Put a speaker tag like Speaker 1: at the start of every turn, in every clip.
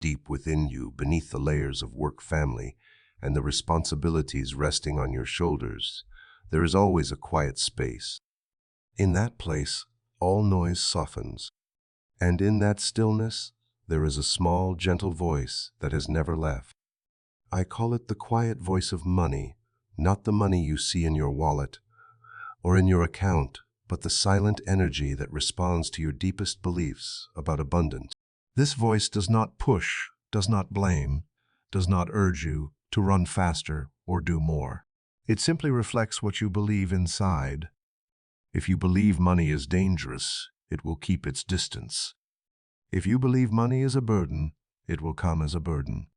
Speaker 1: Deep within you, beneath the layers of work, family, and the responsibilities resting on your shoulders, there is always a quiet space. In that place, all noise softens, and in that stillness, there is a small, gentle voice that has never left. I call it the quiet voice of money, not the money you see in your wallet or in your account, but the silent energy that responds to your deepest beliefs about abundance. This voice does not push, does not blame, does not urge you to run faster or do more. It simply reflects what you believe inside. If you believe money is dangerous, it will keep its distance. If you believe money is a burden, it will come as a burden.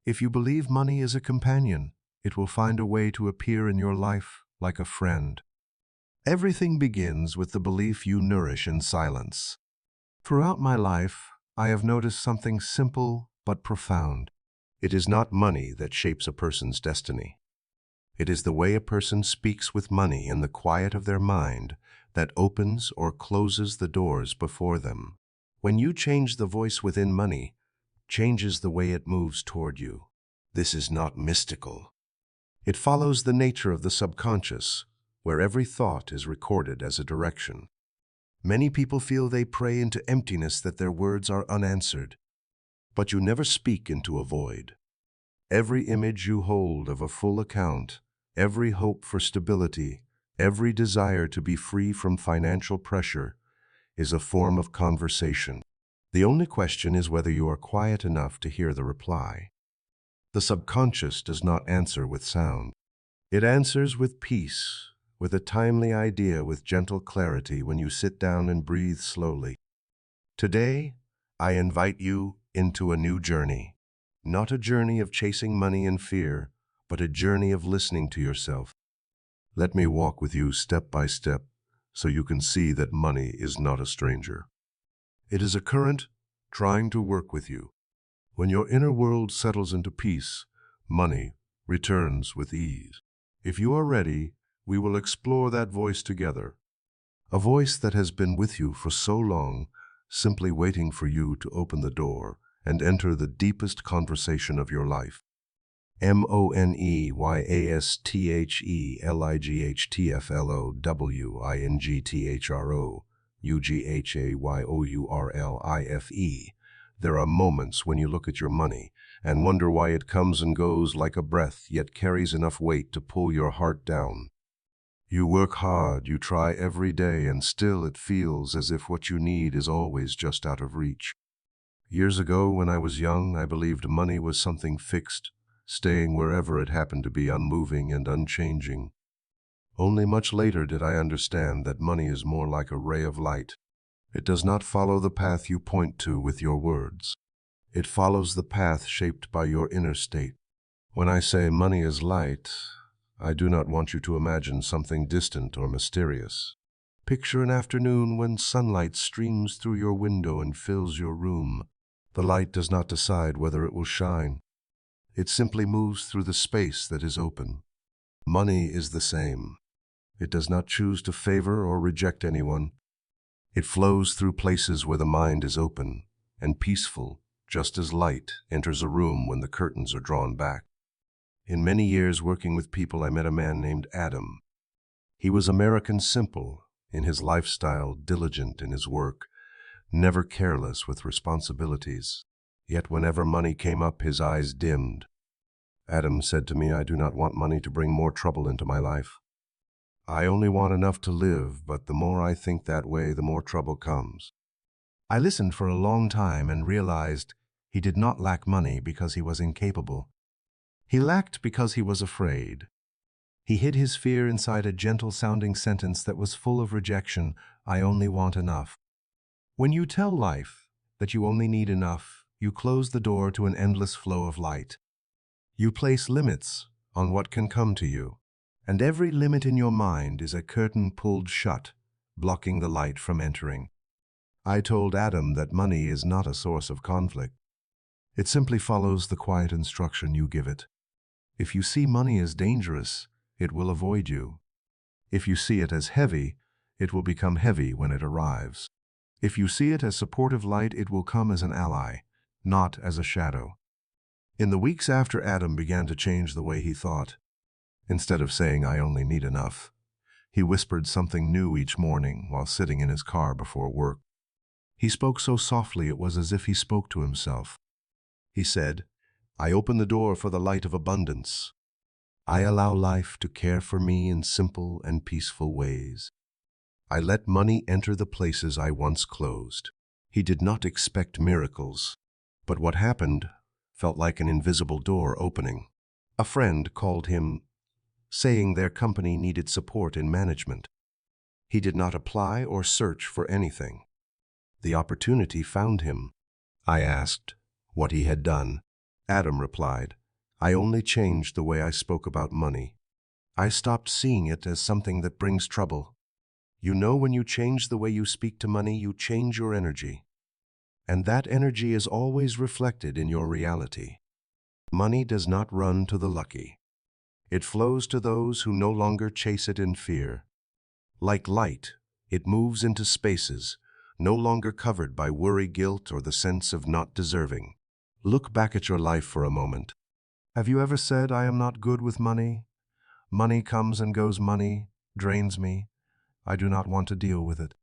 Speaker 1: If you believe money is a companion, it will find a way to appear in your life like a friend. Everything begins with the belief you nourish in silence. Throughout my life, I have noticed something simple but profound. It is not money that shapes a person's destiny. It is the way a person speaks with money in the quiet of their mind that opens or closes the doors before them. When you change the voice within money, changes the way it moves toward you. This is not mystical. It follows the nature of the subconscious, where every thought is recorded as a direction. Many people feel they pray into emptiness, that their words are unanswered. But you never speak into a void. Every image you hold of a full account, every hope for stability, every desire to be free from financial pressure is a form of conversation. The only question is whether you are quiet enough to hear the reply. The subconscious does not answer with sound. It answers with peace, with a timely idea, with gentle clarity when you sit down and breathe slowly. Today, I invite you into a new journey. Not a journey of chasing money and fear, but a journey of listening to yourself. Let me walk with you step by step so you can see that money is not a stranger. It is a current trying to work with you. When your inner world settles into peace, money returns with ease. If you are ready, we will explore that voice together. A voice that has been with you for so long, simply waiting for you to open the door and enter the deepest conversation of your life. MONEYSTHELIGHTFLOWUGHAYOURLIFE. There are moments when you look at your money and wonder why it comes and goes like a breath, yet carries enough weight to pull your heart down. You work hard, you try every day, and still it feels as if what you need is always just out of reach. Years ago, when I was young, I believed money was something fixed, staying wherever it happened to be, unmoving and unchanging. Only much later did I understand that money is more like a ray of light. It does not follow the path you point to with your words. It follows the path shaped by your inner state. When I say money is light, I do not want you to imagine something distant or mysterious. Picture an afternoon when sunlight streams through your window and fills your room. The light does not decide whether it will shine. It simply moves through the space that is open. Money is the same. It does not choose to favor or reject anyone. It flows through places where the mind is open and peaceful, just as light enters a room when the curtains are drawn back. In many years working with people, I met a man named Adam. He was American simple in his lifestyle, diligent in his work, never careless with responsibilities. Yet whenever money came up, his eyes dimmed. Adam said to me, "I do not want money to bring more trouble into my life. I only want enough to live, but the more I think that way, the more trouble comes." I listened for a long time and realized he did not lack money because he was incapable. He lacked because he was afraid. He hid his fear inside a gentle-sounding sentence that was full of rejection: "I only want enough." When you tell life that you only need enough, you close the door to an endless flow of light. You place limits on what can come to you, and every limit in your mind is a curtain pulled shut, blocking the light from entering. I told Adam that money is not a source of conflict. It simply follows the quiet instruction you give it. If you see money as dangerous, it will avoid you. If you see it as heavy, it will become heavy when it arrives. If you see it as supportive light, it will come as an ally, not as a shadow. In the weeks after Adam began to change the way he thought, instead of saying, "I only need enough," he whispered something new each morning while sitting in his car before work. He spoke so softly it was as if he spoke to himself. He said, "I open the door for the light of abundance. I allow life to care for me in simple and peaceful ways. I let money enter the places I once closed." He did not expect miracles, but what happened felt like an invisible door opening. A friend called him, saying their company needed support in management. He did not apply or search for anything. The opportunity found him. I asked what he had done. Adam replied, "I only changed the way I spoke about money. I stopped seeing it as something that brings trouble. You know, when you change the way you speak to money, you change your energy. And that energy is always reflected in your reality. Money does not run to the lucky. It flows to those who no longer chase it in fear. Like light, it moves into spaces, no longer covered by worry, guilt, or the sense of not deserving. Look back at your life for a moment. Have you ever said, "I am not good with money. Money comes and goes, money drains me. I do not want to deal with it"?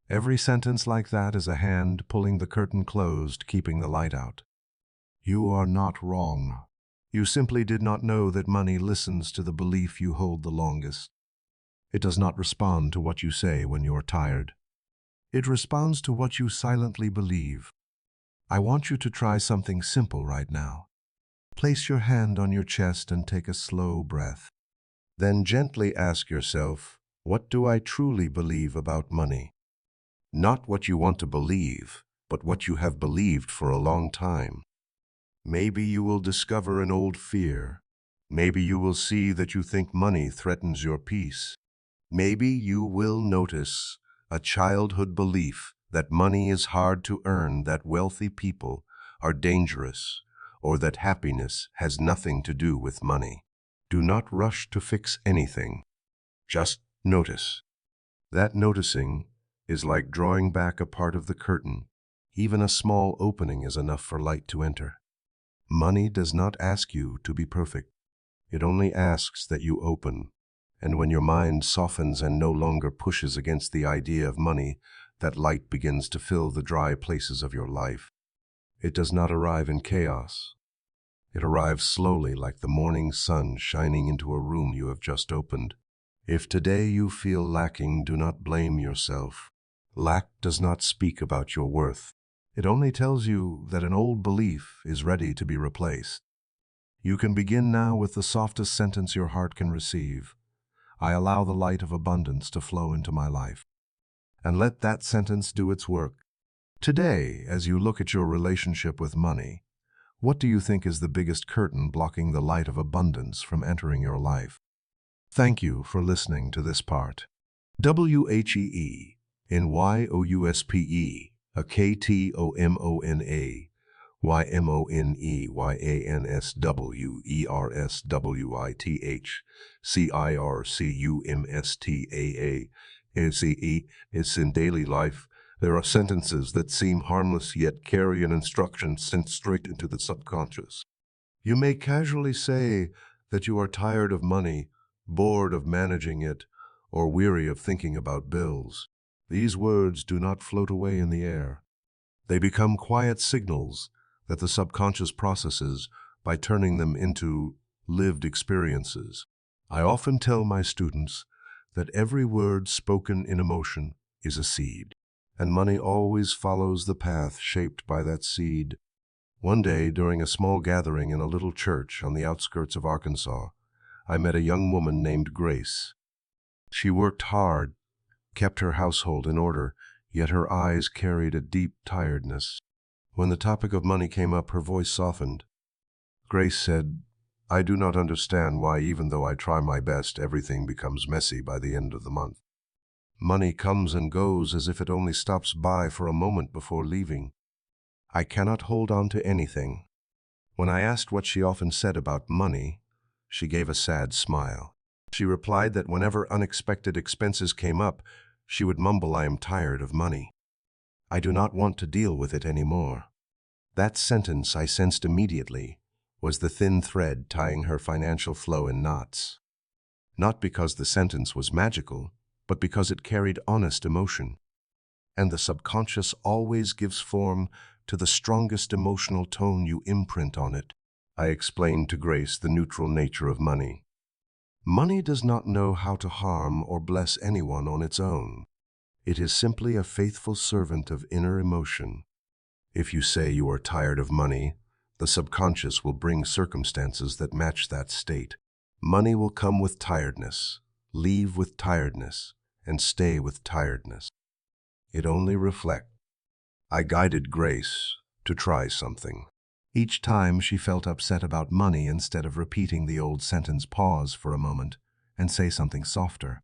Speaker 1: Every sentence like that is a hand pulling the curtain closed, keeping the light out. You are not wrong. You simply did not know that money listens to the belief you hold the longest. It does not respond to what you say when you're tired. It responds to what you silently believe. I want you to try something simple right now. Place your hand on your chest and take a slow breath. Then gently ask yourself, what do I truly believe about money? Not what you want to believe, but what you have believed for a long time. Maybe you will discover an old fear. Maybe you will see that you think money threatens your peace. Maybe you will notice a childhood belief that money is hard to earn, that wealthy people are dangerous, or that happiness has nothing to do with money. Do not rush to fix anything. Just notice. That noticing is like drawing back a part of the curtain. Even a small opening is enough for light to enter. Money does not ask you to be perfect. It only asks that you open. And when your mind softens and no longer pushes against the idea of money, that light begins to fill the dry places of your life. It does not arrive in chaos. It arrives slowly, like the morning sun shining into a room you have just opened. If today you feel lacking, do not blame yourself. Lack does not speak about your worth. It only tells you that an old belief is ready to be replaced. You can begin now with the softest sentence your heart can receive. I allow the light of abundance to flow into my life. And let that sentence do its work. Today, as you look at your relationship with money, what do you think is the biggest curtain blocking the light of abundance from entering your life? Thank you for listening to this part. WHEE in YOUSPE, a KTOMONA, YMONEYANSWERSWITH, CIRCUMSTAACE. It's in daily life. There are sentences that seem harmless yet carry an instruction sent straight into the subconscious. You may casually say that you are tired of money, bored of managing it, or weary of thinking about bills. These words do not float away in the air. They become quiet signals that the subconscious processes by turning them into lived experiences. I often tell my students that every word spoken in emotion is a seed, and money always follows the path shaped by that seed. One day, during a small gathering in a little church on the outskirts of Arkansas, I met a young woman named Grace. She worked hard, kept her household in order, yet her eyes carried a deep tiredness. When the topic of money came up, her voice softened. Grace said, "I do not understand why, even though I try my best, everything becomes messy by the end of the month. Money comes and goes as if it only stops by for a moment before leaving. I cannot hold on to anything." When I asked what she often said about money, she gave a sad smile. She replied that whenever unexpected expenses came up, she would mumble, "I am tired of money. I do not want to deal with it anymore." That sentence, I sensed immediately, was the thin thread tying her financial flow in knots. Not because the sentence was magical, but because it carried honest emotion. And the subconscious always gives form to the strongest emotional tone you imprint on it. I explained to Grace the neutral nature of money. Money does not know how to harm or bless anyone on its own. It is simply a faithful servant of inner emotion. If you say you are tired of money, the subconscious will bring circumstances that match that state. Money will come with tiredness, leave with tiredness, and stay with tiredness. It only reflects. I guided Grace to try something. Each time she felt upset about money, instead of repeating the old sentence, pause for a moment and say something softer.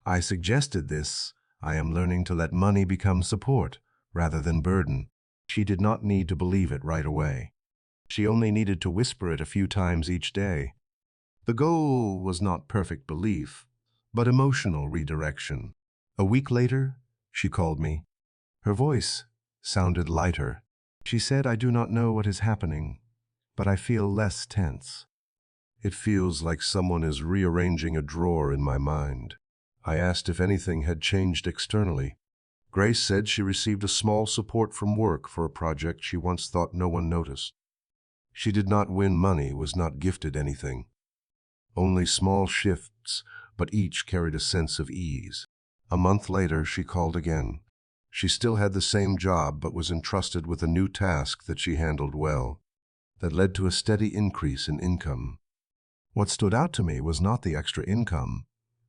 Speaker 1: I suggested this: I am learning to let money become support rather than burden. She did not need to believe it right away. She only needed to whisper it a few times each day. The goal was not perfect belief, but emotional redirection. A week later, she called me. Her voice sounded lighter. She said, "I do not know what is happening, but I feel less tense. It feels like someone is rearranging a drawer in my mind." I asked if anything had changed externally. Grace said she received a small support from work for a project she once thought no one noticed. She did not win money, was not gifted anything. Only small shifts, but each carried a sense of ease. A month later, she called again. She still had the same job, but was entrusted with a new task that she handled well, that led to a steady increase in income. What stood out to me was not the extra income,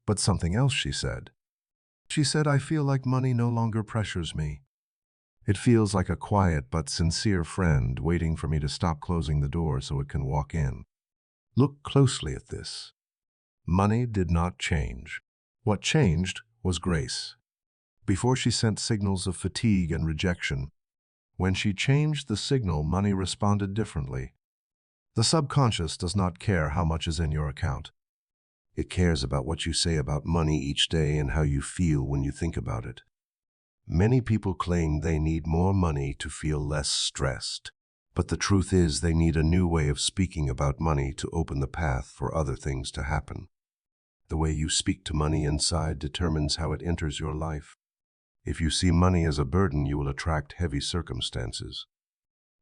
Speaker 1: but something else she said. She said, "I feel like money no longer pressures me. It feels like a quiet but sincere friend waiting for me to stop closing the door so it can walk in." Look closely at this. Money did not change. What changed was Grace. Before, she sent signals of fatigue and rejection. When she changed the signal, money responded differently. The subconscious does not care how much is in your account. It cares about what you say about money each day and how you feel when you think about it. Many people claim they need more money to feel less stressed, but the truth is they need a new way of speaking about money to open the path for other things to happen. The way you speak to money inside determines how it enters your life. If you see money as a burden, you will attract heavy circumstances.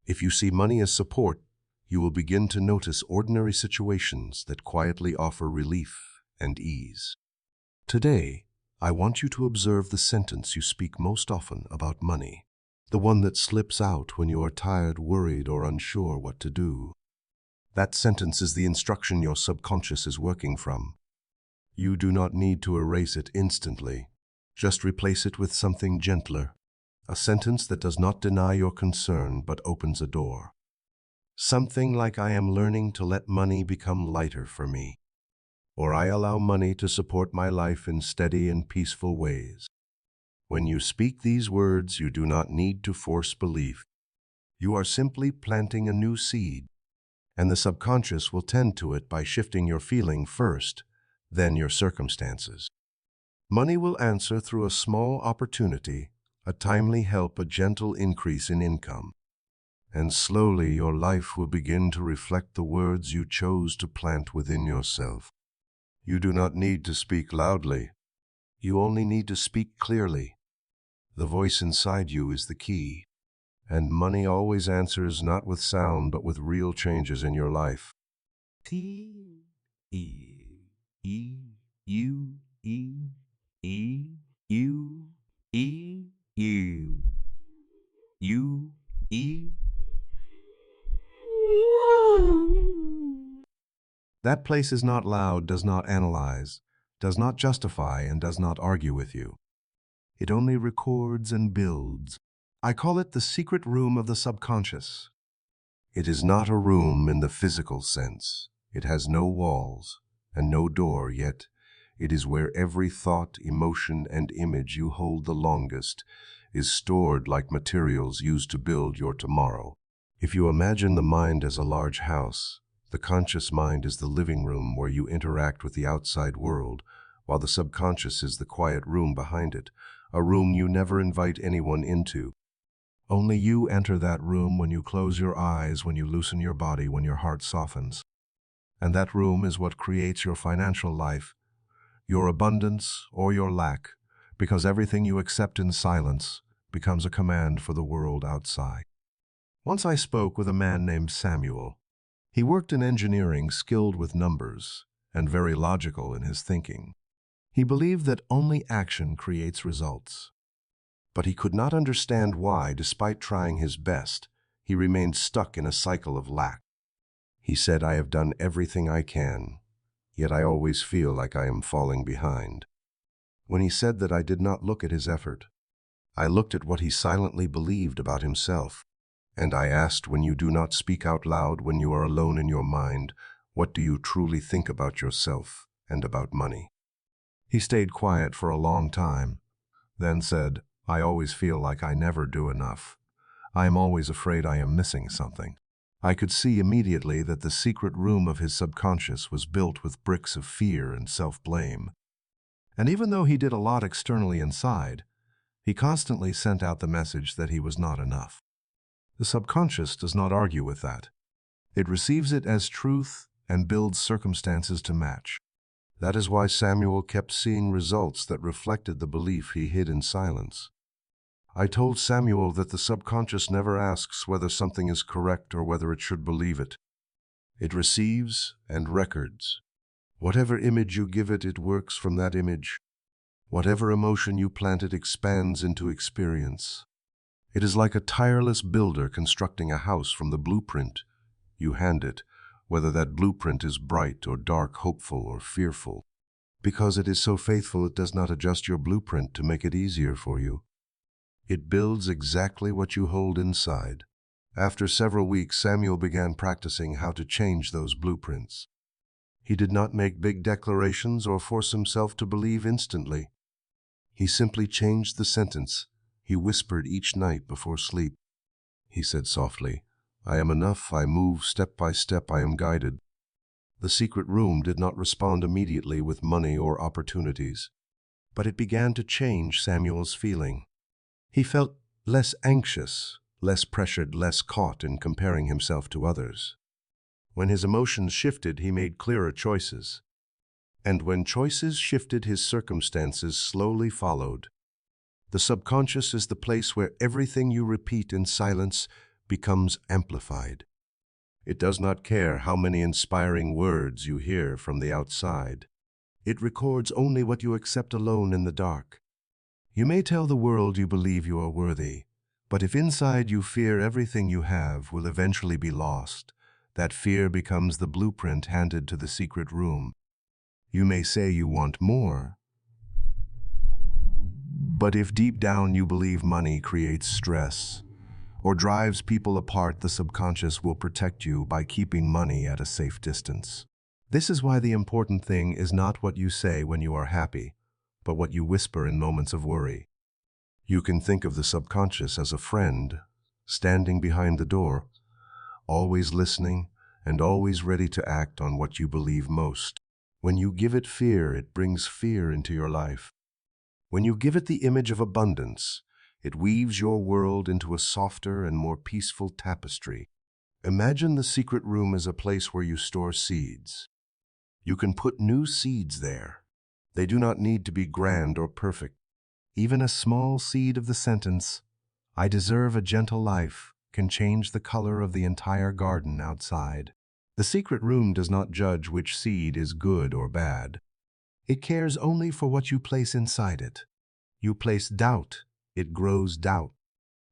Speaker 1: If you see money as support, you will begin to notice ordinary situations that quietly offer relief and ease. Today, I want you to observe the sentence you speak most often about money, the one that slips out when you are tired, worried, or unsure what to do. That sentence is the instruction your subconscious is working from. You do not need to erase it instantly. Just replace it with something gentler, a sentence that does not deny your concern but opens a door. Something like, "I am learning to let money become lighter for me," or "I allow money to support my life in steady and peaceful ways." When you speak these words, you do not need to force belief. You are simply planting a new seed, and the subconscious will tend to it by shifting your feeling first, then your circumstances. Money will answer through a small opportunity, a timely help, a gentle increase in income. And slowly your life will begin to reflect the words you chose to plant within yourself. You do not need to speak loudly. You only need to speak clearly. The voice inside you is the key. And money always answers not with sound, but with real changes in your life.
Speaker 2: T E E U E E U E U U E.
Speaker 1: That place is not loud, does not analyze, does not justify, and does not argue with you. It only records and builds. I call it the secret room of the subconscious. It is not a room in the physical sense. It has no walls and no door, yet it is where every thought, emotion, and image you hold the longest is stored like materials used to build your tomorrow. If you imagine the mind as a large house, the conscious mind is the living room where you interact with the outside world, while the subconscious is the quiet room behind it, a room you never invite anyone into. Only you enter that room when you close your eyes, when you loosen your body, when your heart softens. And that room is what creates your financial life, your abundance or your lack, because everything you accept in silence becomes a command for the world outside. Once I spoke with a man named Samuel. He worked in engineering, skilled with numbers, and very logical in his thinking. He believed that only action creates results. But he could not understand why, despite trying his best, he remained stuck in a cycle of lack. He said, "I have done everything I can, yet I always feel like I am falling behind." When he said that, I did not look at his effort. I looked at what he silently believed about himself. And I asked, when you do not speak out loud, when you are alone in your mind, what do you truly think about yourself and about money? He stayed quiet for a long time, then said, "I always feel like I never do enough. I am always afraid I am missing something." I could see immediately that the secret room of his subconscious was built with bricks of fear and self-blame. And even though he did a lot externally inside, he constantly sent out the message that he was not enough. The subconscious does not argue with that. It receives it as truth and builds circumstances to match. That is why Samuel kept seeing results that reflected the belief he hid in silence. I told Samuel that the subconscious never asks whether something is correct or whether it should believe it. It receives and records. Whatever image you give it, it works from that image. Whatever emotion you plant, it expands into experience. It is like a tireless builder constructing a house from the blueprint you hand it, whether that blueprint is bright or dark, hopeful or fearful. Because it is so faithful, it does not adjust your blueprint to make it easier for you. It builds exactly what you hold inside. After several weeks, Samuel began practicing how to change those blueprints. He did not make big declarations or force himself to believe instantly. He simply changed the sentence he whispered each night before sleep. He said softly, "I am enough, I move step by step, I am guided." The secret room did not respond immediately with money or opportunities, but it began to change Samuel's feeling. He felt less anxious, less pressured, less caught in comparing himself to others. When his emotions shifted, he made clearer choices. And when choices shifted, his circumstances slowly followed. The subconscious is the place where everything you repeat in silence becomes amplified. It does not care how many inspiring words you hear from the outside. It records only what you accept alone in the dark. You may tell the world you believe you are worthy, but if inside you fear everything you have will eventually be lost, that fear becomes the blueprint handed to the secret room. You may say you want more, but if deep down you believe money creates stress or drives people apart, the subconscious will protect you by keeping money at a safe distance. This is why the important thing is not what you say when you are happy, but what you whisper in moments of worry. You can think of the subconscious as a friend standing behind the door, always listening and always ready to act on what you believe most. When you give it fear, it brings fear into your life. When you give it the image of abundance, it weaves your world into a softer and more peaceful tapestry. Imagine the secret room as a place where you store seeds. You can put new seeds there. They do not need to be grand or perfect. Even a small seed of the sentence, "I deserve a gentle life," can change the color of the entire garden outside. The secret room does not judge which seed is good or bad. It cares only for what you place inside it. You place doubt, it grows doubt.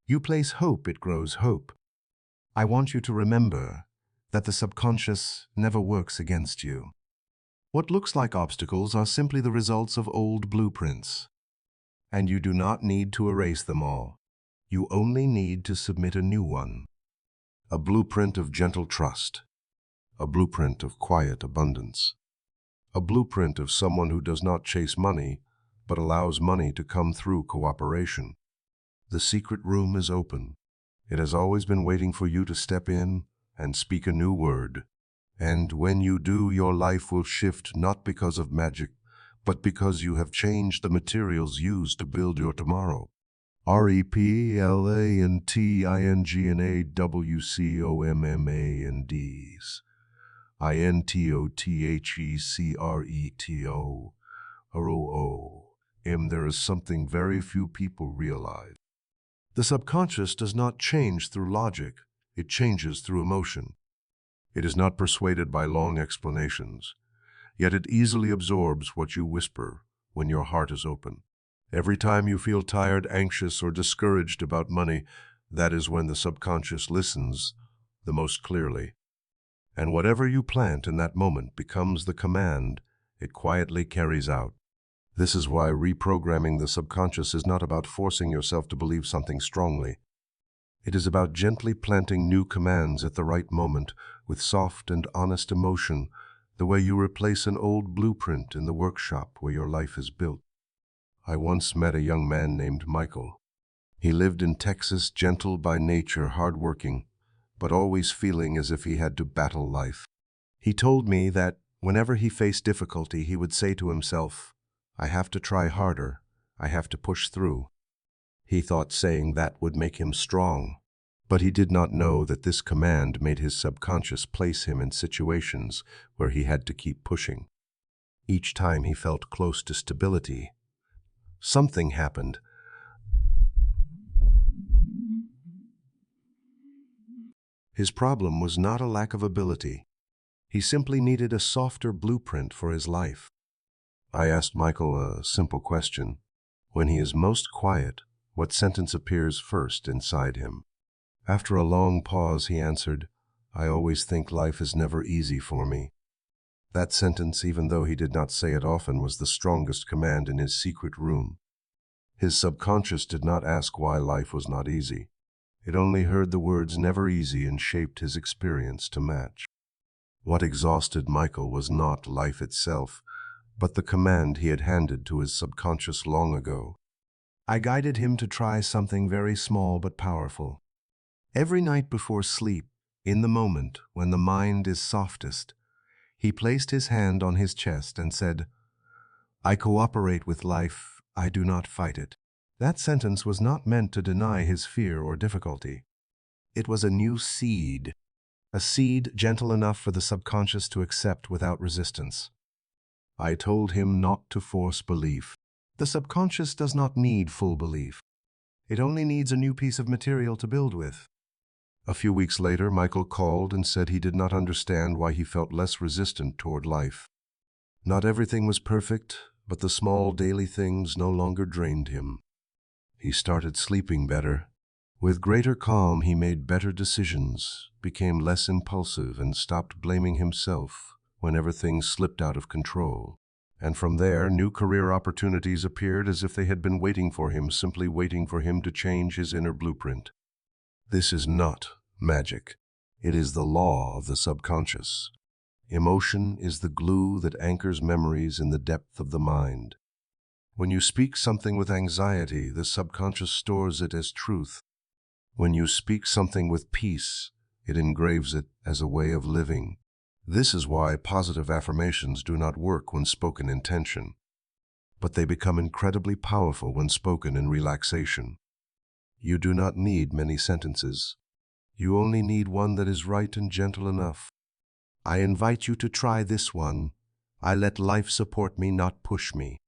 Speaker 1: You place hope, it grows hope. I want you to remember that the subconscious never works against you. What looks like obstacles are simply the results of old blueprints. And you do not need to erase them all. You only need to submit a new one. A blueprint of gentle trust. A blueprint of quiet abundance. A blueprint of someone who does not chase money, but allows money to come through cooperation. The secret room is open. It has always been waiting for you to step in and speak a new word. And when you do, your life will shift, not because of magic, but because you have changed the materials used to build your tomorrow. replantingawcommands. Intothercretom. There is something very few people realize. The subconscious does not change through logic, it changes through emotion. It is not persuaded by long explanations, yet it easily absorbs what you whisper when your heart is open. Every time you feel tired, anxious, or discouraged about money, that is when the subconscious listens the most clearly. And whatever you plant in that moment becomes the command it quietly carries out. This is why reprogramming the subconscious is not about forcing yourself to believe something strongly. It is about gently planting new commands at the right moment with soft and honest emotion, the way you replace an old blueprint in the workshop where your life is built. I once met a young man named Michael. He lived in Texas, gentle by nature, hardworking, but always feeling as if he had to battle life. He told me that whenever he faced difficulty, he would say to himself, "I have to try harder, I have to push through." He thought saying that would make him strong, but he did not know that this command made his subconscious place him in situations where he had to keep pushing. Each time he felt close to stability, something happened. His problem was not a lack of ability. He simply needed a softer blueprint for his life. I asked Michael a simple question. When he is most quiet, what sentence appears first inside him? After a long pause, he answered, "I always think life is never easy for me." That sentence, even though he did not say it often, was the strongest command in his secret room. His subconscious did not ask why life was not easy. It only heard the words "never easy" and shaped his experience to match. What exhausted Michael was not life itself, but the command he had handed to his subconscious long ago. I guided him to try something very small but powerful. Every night before sleep, in the moment when the mind is softest, he placed his hand on his chest and said, "I cooperate with life, I do not fight it." That sentence was not meant to deny his fear or difficulty. It was a new seed, a seed gentle enough for the subconscious to accept without resistance. I told him not to force belief. The subconscious does not need full belief. It only needs a new piece of material to build with. A few weeks later, Michael called and said he did not understand why he felt less resistant toward life. Not everything was perfect, but the small daily things no longer drained him. He started sleeping better. With greater calm, he made better decisions, became less impulsive, and stopped blaming himself whenever things slipped out of control. And from there, new career opportunities appeared as if they had been waiting for him, simply waiting for him to change his inner blueprint. This is not magic. It is the law of the subconscious. Emotion is the glue that anchors memories in the depth of the mind. When you speak something with anxiety, the subconscious stores it as truth. When you speak something with peace, it engraves it as a way of living. This is why positive affirmations do not work when spoken in tension, but they become incredibly powerful when spoken in relaxation. You do not need many sentences. You only need one that is right and gentle enough. I invite you to try this one. I let life support me, not push me.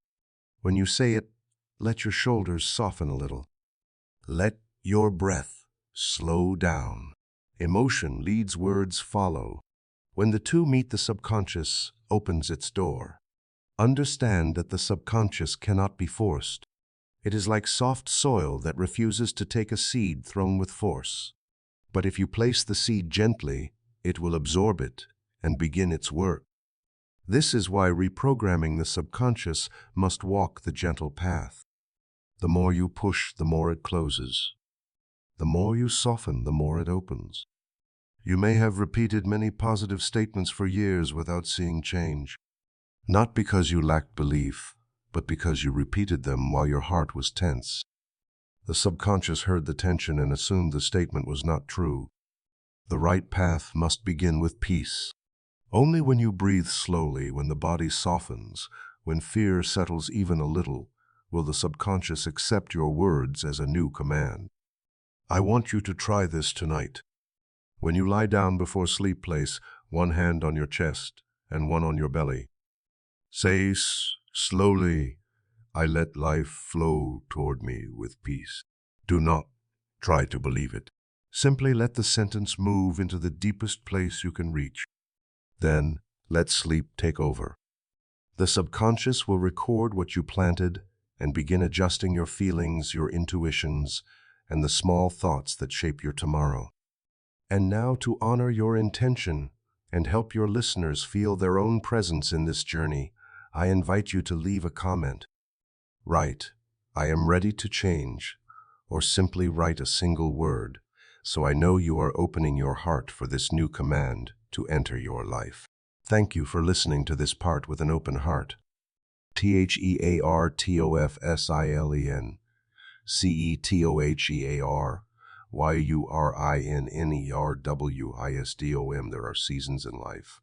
Speaker 1: When you say it, let your shoulders soften a little. Let your breath slow down. Emotion leads, words follow. When the two meet, the subconscious opens its door. Understand that the subconscious cannot be forced. It is like soft soil that refuses to take a seed thrown with force. But if you place the seed gently, it will absorb it and begin its work. This is why reprogramming the subconscious must walk the gentle path. The more you push, the more it closes. The more you soften, the more it opens. You may have repeated many positive statements for years without seeing change. Not because you lacked belief, but because you repeated them while your heart was tense. The subconscious heard the tension and assumed the statement was not true. The right path must begin with peace. Only when you breathe slowly, when the body softens, when fear settles even a little, will the subconscious accept your words as a new command. I want you to try this tonight. When you lie down before sleep, place one hand on your chest and one on your belly. Say slowly, I let life flow toward me with peace. Do not try to believe it. Simply let the sentence move into the deepest place you can reach. Then let sleep take over. The subconscious will record what you planted and begin adjusting your feelings, your intuitions, and the small thoughts that shape your tomorrow. And now, to honor your intention and help your listeners feel their own presence in this journey, I invite you to leave a comment. Write, I am ready to change, or simply write a single word, so I know you are opening your heart for this new command to enter your life. Thank you for listening to this part with an open heart. TheartofSilen, CETOHEARYURINNERWISDOM. There are seasons in life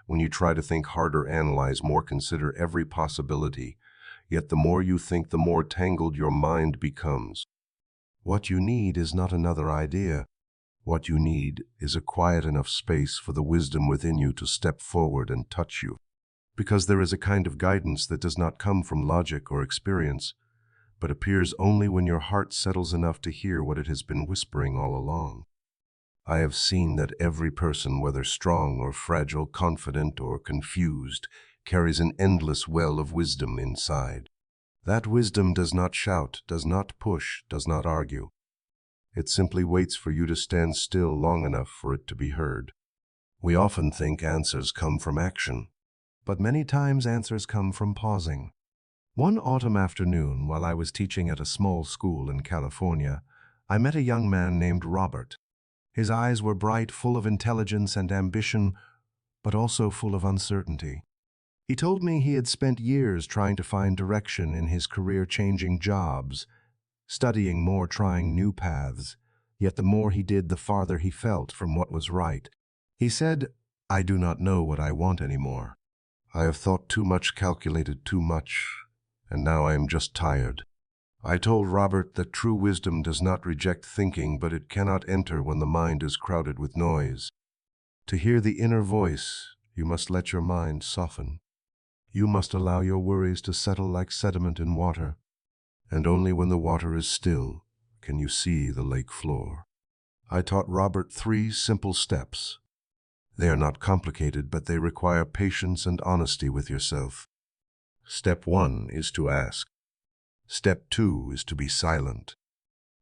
Speaker 1: when you try to think harder, analyze more, consider every possibility, yet the more you think, the more tangled your mind becomes. What you need is not another idea. What you need is a quiet enough space for the wisdom within you to step forward and touch you. Because there is a kind of guidance that does not come from logic or experience, but appears only when your heart settles enough to hear what it has been whispering all along. I have seen that every person, whether strong or fragile, confident or confused, carries an endless well of wisdom inside. That wisdom does not shout, does not push, does not argue. It simply waits for you to stand still long enough for it to be heard. We often think answers come from action, but many times answers come from pausing. One autumn afternoon, while I was teaching at a small school in California, I met a young man named Robert. His eyes were bright, full of intelligence and ambition, but also full of uncertainty. He told me he had spent years trying to find direction in his career, changing jobs, studying more, trying new paths, yet the more he did, the farther he felt from what was right. He said, I do not know what I want anymore. I have thought too much, calculated too much, and now I am just tired. I told Robert that true wisdom does not reject thinking, but it cannot enter when the mind is crowded with noise. To hear the inner voice, you must let your mind soften. You must allow your worries to settle like sediment in water, and only when the water is still can you see the lake floor. I taught Robert 3 simple steps. They are not complicated, but they require patience and honesty with yourself. Step 1 is to ask. Step 2 is to be silent.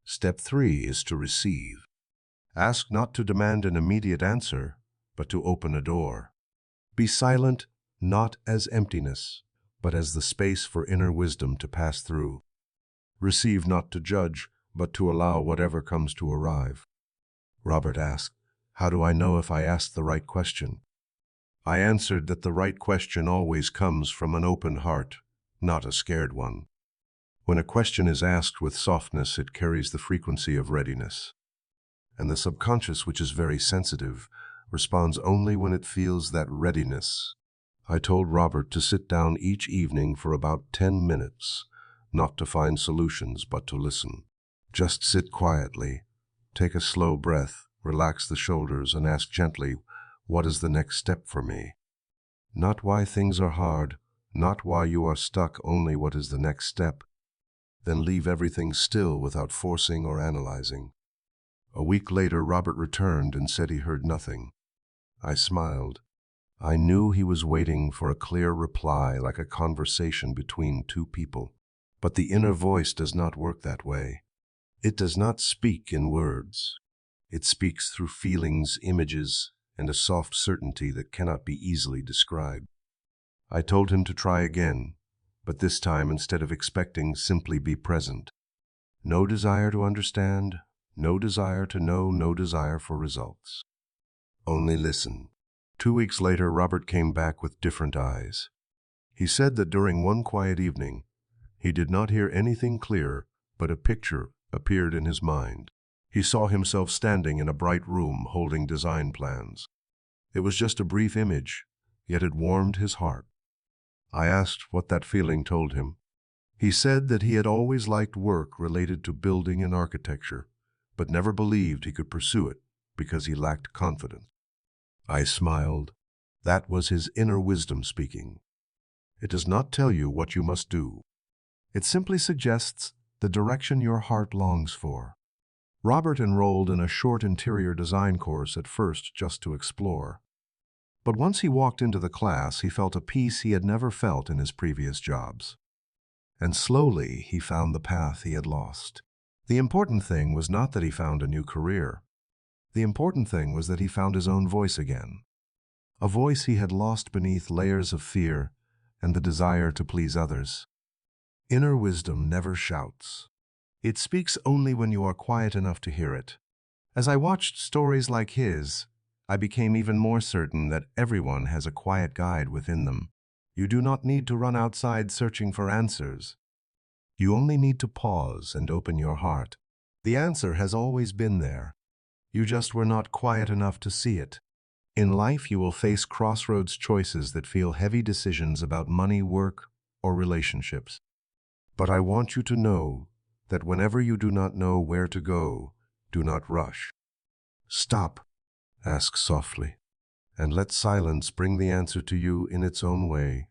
Speaker 1: Step 3 is to receive. Ask not to demand an immediate answer, but to open a door. Be silent not as emptiness, but as the space for inner wisdom to pass through. Receive not to judge, but to allow whatever comes to arrive. Robert asked, how do I know if I asked the right question? I answered that the right question always comes from an open heart, not a scared one. When a question is asked with softness, it carries the frequency of readiness. And the subconscious, which is very sensitive, responds only when it feels that readiness. I told Robert to sit down each evening for about 10 minutes, not to find solutions, but to listen. Just sit quietly, take a slow breath, relax the shoulders, and ask gently, what is the next step for me? Not why things are hard, not why you are stuck, only what is the next step. Then leave everything still without forcing or analyzing. A week later, Robert returned and said he heard nothing. I smiled. I knew he was waiting for a clear reply, like a conversation between two people. But the inner voice does not work that way. It does not speak in words. It speaks through feelings, images, and a soft certainty that cannot be easily described. I told him to try again, but this time, instead of expecting, simply be present. No desire to understand, no desire to know, no desire for results. Only listen. 2 weeks later, Robert came back with different eyes. He said that during one quiet evening, he did not hear anything clear, but a picture appeared in his mind. He saw himself standing in a bright room holding design plans. It was just a brief image, yet it warmed his heart. I asked what that feeling told him. He said that he had always liked work related to building and architecture, but never believed he could pursue it because he lacked confidence. I smiled. That was his inner wisdom speaking. It does not tell you what you must do. It simply suggests the direction your heart longs for. Robert enrolled in a short interior design course at first just to explore. But once he walked into the class, he felt a peace he had never felt in his previous jobs. And slowly he found the path he had lost. The important thing was not that he found a new career. The important thing was that he found his own voice again. A voice he had lost beneath layers of fear and the desire to please others. Inner wisdom never shouts. It speaks only when you are quiet enough to hear it. As I watched stories like his, I became even more certain that everyone has a quiet guide within them. You do not need to run outside searching for answers. You only need to pause and open your heart. The answer has always been there. You just were not quiet enough to see it. In life, you will face crossroads choices that feel heavy decisions about money, work, or relationships. But I want you to know that whenever you do not know where to go, do not rush. Stop, ask softly, and let silence bring the answer to you in its own way.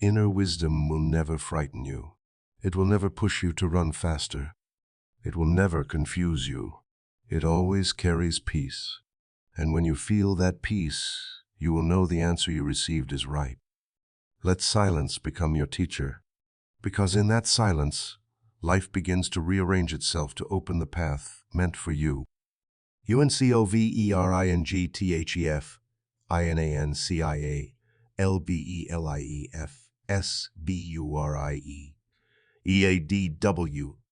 Speaker 1: Inner wisdom will never frighten you. It will never push you to run faster. It will never confuse you. It always carries peace. And when you feel that peace, you will know the answer you received is right. Let silence become your teacher, because in that silence, life begins to rearrange itself to open the path meant for you. UNCOVERINGTHEF INANCIA LBELIEF SBURIE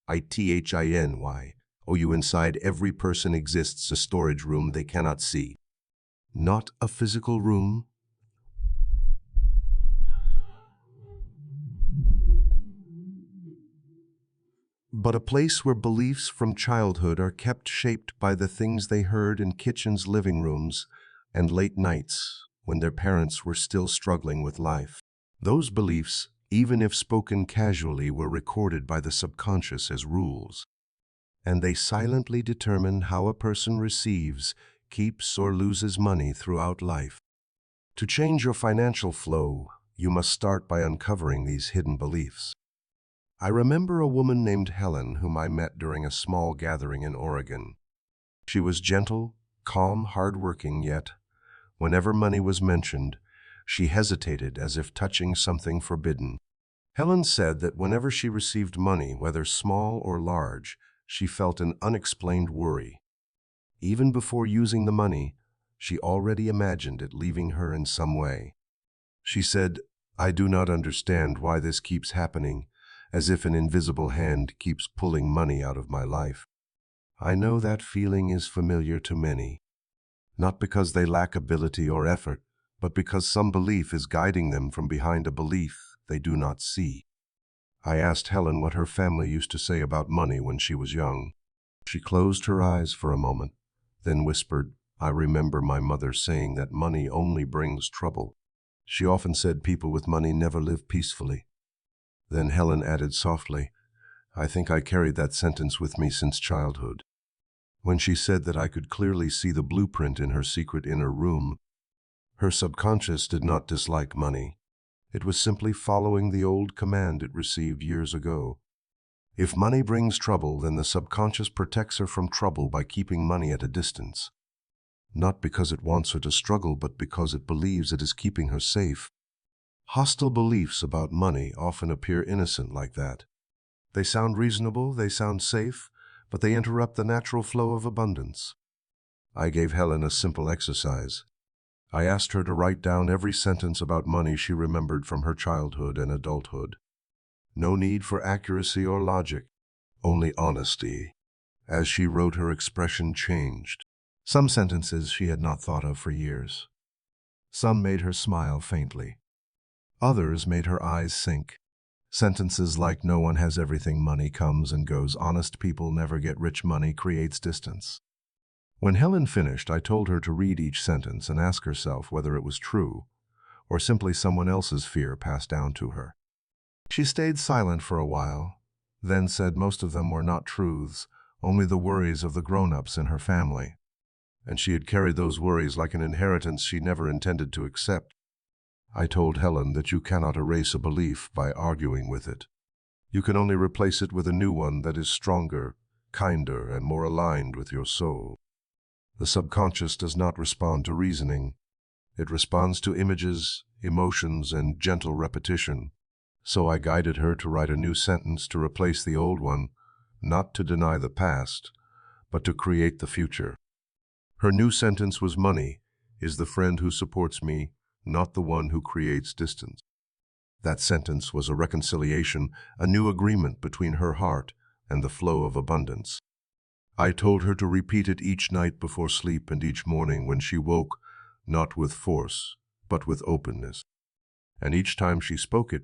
Speaker 1: EADWITHINY OU inside every person exists a storage room they cannot see. Not a physical room, but a place where beliefs from childhood are kept shaped by the things they heard in kitchens, living rooms, and late nights when their parents were still struggling with life. Those beliefs, even if spoken casually, were recorded by the subconscious as rules, and they silently determine how a person receives, keeps, or loses money throughout life. To change your financial flow, you must start by uncovering these hidden beliefs. I remember a woman named Helen whom I met during a small gathering in Oregon. She was gentle, calm, hardworking, yet, whenever money was mentioned, she hesitated as if touching something forbidden. Helen said that whenever she received money, whether small or large, she felt an unexplained worry. Even before using the money, she already imagined it leaving her in some way. She said, "I do not understand why this keeps happening, as if an invisible hand keeps pulling money out of my life." I know that feeling is familiar to many, not because they lack ability or effort, but because some belief is guiding them from behind a belief they do not see. I asked Helen what her family used to say about money when she was young. She closed her eyes for a moment, then whispered, "I remember my mother saying that money only brings trouble. She often said people with money never live peacefully." Then Helen added softly, "I think I carried that sentence with me since childhood." When she said that, I could clearly see the blueprint in her secret inner room. Her subconscious did not dislike money. It was simply following the old command it received years ago. If money brings trouble, then the subconscious protects her from trouble by keeping money at a distance. Not because it wants her to struggle, but because it believes it is keeping her safe. Hostile beliefs about money often appear innocent like that. They sound reasonable, they sound safe, but they interrupt the natural flow of abundance. I gave Helen a simple exercise. I asked her to write down every sentence about money she remembered from her childhood and adulthood. No need for accuracy or logic, only honesty. As she wrote, her expression changed. Some sentences she had not thought of for years. Some made her smile faintly. Others made her eyes sink. Sentences like, "No one has everything, money comes and goes, honest people never get rich, money creates distance." When Helen finished, I told her to read each sentence and ask herself whether it was true, or simply someone else's fear passed down to her. She stayed silent for a while, then said most of them were not truths, only the worries of the grown-ups in her family. And she had carried those worries like an inheritance she never intended to accept. I told Helen that you cannot erase a belief by arguing with it. You can only replace it with a new one that is stronger, kinder, and more aligned with your soul. The subconscious does not respond to reasoning. It responds to images, emotions, and gentle repetition. So I guided her to write a new sentence to replace the old one, not to deny the past, but to create the future. Her new sentence was money is the friend who supports me, not the one who creates distance. That sentence was a reconciliation, a new agreement between her heart and the flow of abundance. I told her to repeat it each night before sleep and each morning when she woke, not with force, but with openness. And each time she spoke it,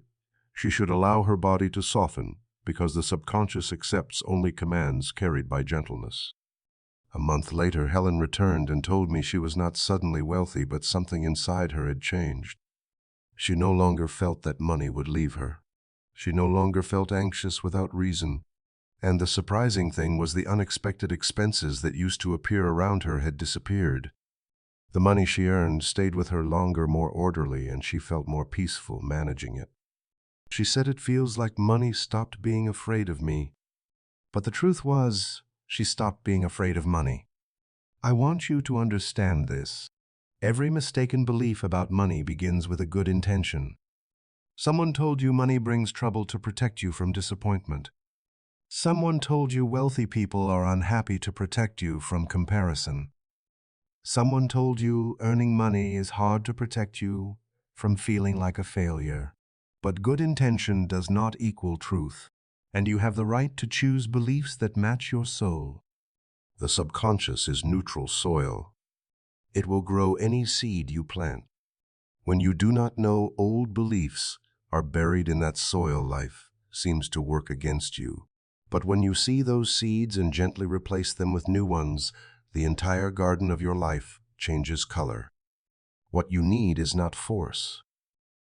Speaker 1: she should allow her body to soften, because the subconscious accepts only commands carried by gentleness. A month later, Helen returned and told me she was not suddenly wealthy, but something inside her had changed. She no longer felt that money would leave her. She no longer felt anxious without reason. And the surprising thing was the unexpected expenses that used to appear around her had disappeared. The money she earned stayed with her longer, more orderly, and she felt more peaceful managing it. She said it feels like money stopped being afraid of me. But the truth was, she stopped being afraid of money. I want you to understand this. Every mistaken belief about money begins with a good intention. Someone told you money brings trouble to protect you from disappointment. Someone told you wealthy people are unhappy to protect you from comparison. Someone told you earning money is hard to protect you from feeling like a failure. But good intention does not equal truth, and you have the right to choose beliefs that match your soul. The subconscious is neutral soil. It will grow any seed you plant. When you do not know, old beliefs are buried in that soil. Life seems to work against you. But when you see those seeds and gently replace them with new ones, the entire garden of your life changes color. What you need is not force.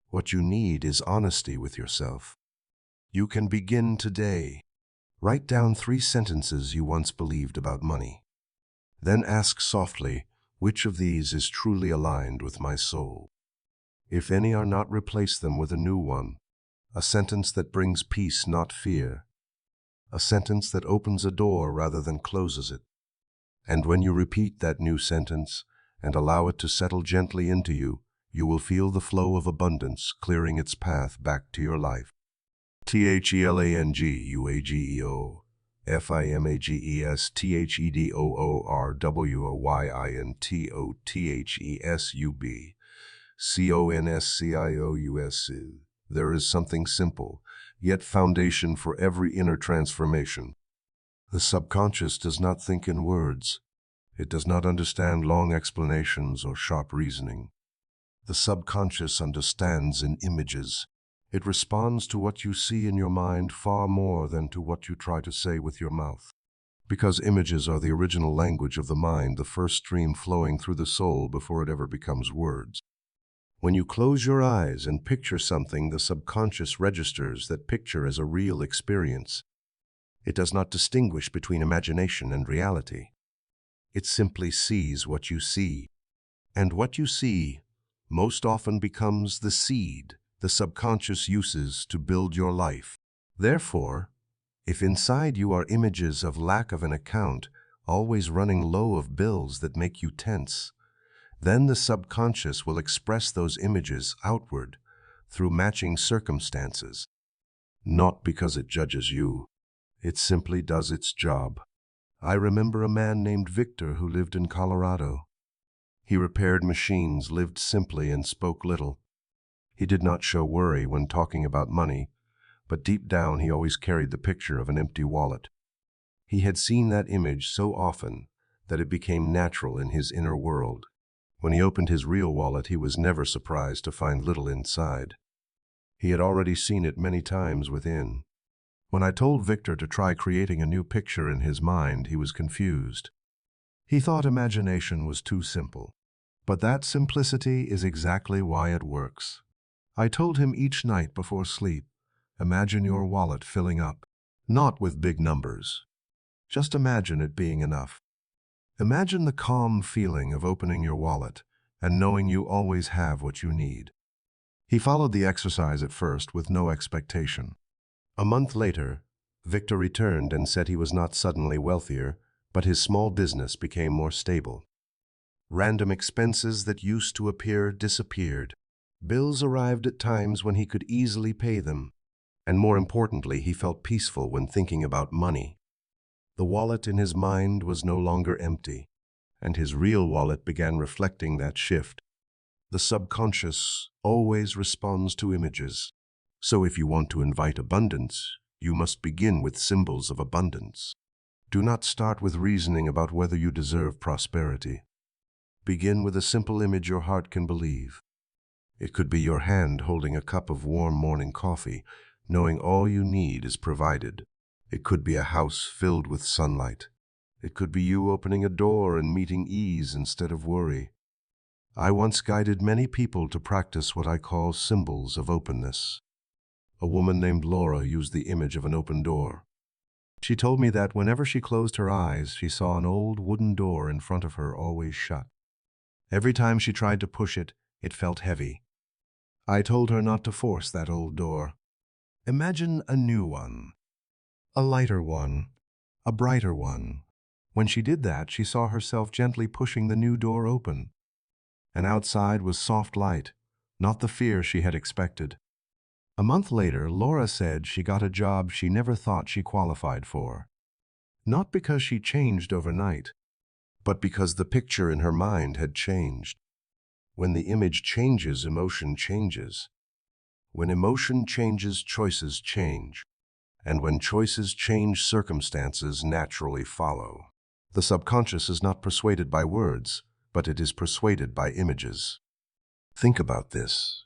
Speaker 1: What you need is honesty with yourself. You can begin today. Write down 3 sentences you once believed about money. Then ask softly, which of these is truly aligned with my soul? If any are not, replace them with a new one, a sentence that brings peace, not fear, a sentence that opens a door rather than closes it. And when you repeat that new sentence and allow it to settle gently into you, you will feel the flow of abundance clearing its path back to your life. THELANGEUAGEOFIMAGESTHEDORWYINTOTHESCONSCIOUS. There is something simple, yet foundation for every inner transformation. The subconscious does not think in words. It does not understand long explanations or sharp reasoning. The subconscious understands in images. It responds to what you see in your mind far more than to what you try to say with your mouth. Because images are the original language of the mind, the first stream flowing through the soul before it ever becomes words. When you close your eyes and picture something, the subconscious registers that picture as a real experience. It does not distinguish between imagination and reality. It simply sees what you see. And what you see most often becomes the seed the subconscious uses to build your life. Therefore, if inside you are images of lack of an account, always running low of bills that make you tense, then the subconscious will express those images outward through matching circumstances. Not because it judges you. It simply does its job. I remember a man named Victor who lived in Colorado. He repaired machines, lived simply, and spoke little. He did not show worry when talking about money, but deep down he always carried the picture of an empty wallet. He had seen that image so often that it became natural in his inner world. When he opened his real wallet, he was never surprised to find little inside. He had already seen it many times within. When I told Victor to try creating a new picture in his mind, he was confused. He thought imagination was too simple. But that simplicity is exactly why it works. I told him each night before sleep, Imagine your wallet filling up, not with big numbers. Just imagine it being enough. Imagine the calm feeling of opening your wallet and knowing you always have what you need. He followed the exercise at first with no expectation. A month later, Victor returned and said he was not suddenly wealthier, but his small business became more stable. Random expenses that used to appear disappeared. Bills arrived at times when he could easily pay them. And more importantly, he felt peaceful when thinking about money. The wallet in his mind was no longer empty, and his real wallet began reflecting that shift. The subconscious always responds to images. So if you want to invite abundance, you must begin with symbols of abundance. Do not start with reasoning about whether you deserve prosperity. Begin with a simple image your heart can believe. It could be your hand holding a cup of warm morning coffee, knowing all you need is provided. It could be a house filled with sunlight. It could be you opening a door and meeting ease instead of worry. I once guided many people to practice what I call symbols of openness. A woman named Laura used the image of an open door. She told me that whenever she closed her eyes, she saw an old wooden door in front of her always shut. Every time she tried to push it, it felt heavy. I told her not to force that old door. Imagine a new one, a lighter one, a brighter one. When she did that, she saw herself gently pushing the new door open. And outside was soft light, not the fear she had expected. A month later, Laura said she got a job she never thought she qualified for. Not because she changed overnight, but because the picture in her mind had changed. When the image changes, emotion changes. When emotion changes, choices change. And when choices change, circumstances naturally follow. The subconscious is not persuaded by words, but it is persuaded by images. Think about this.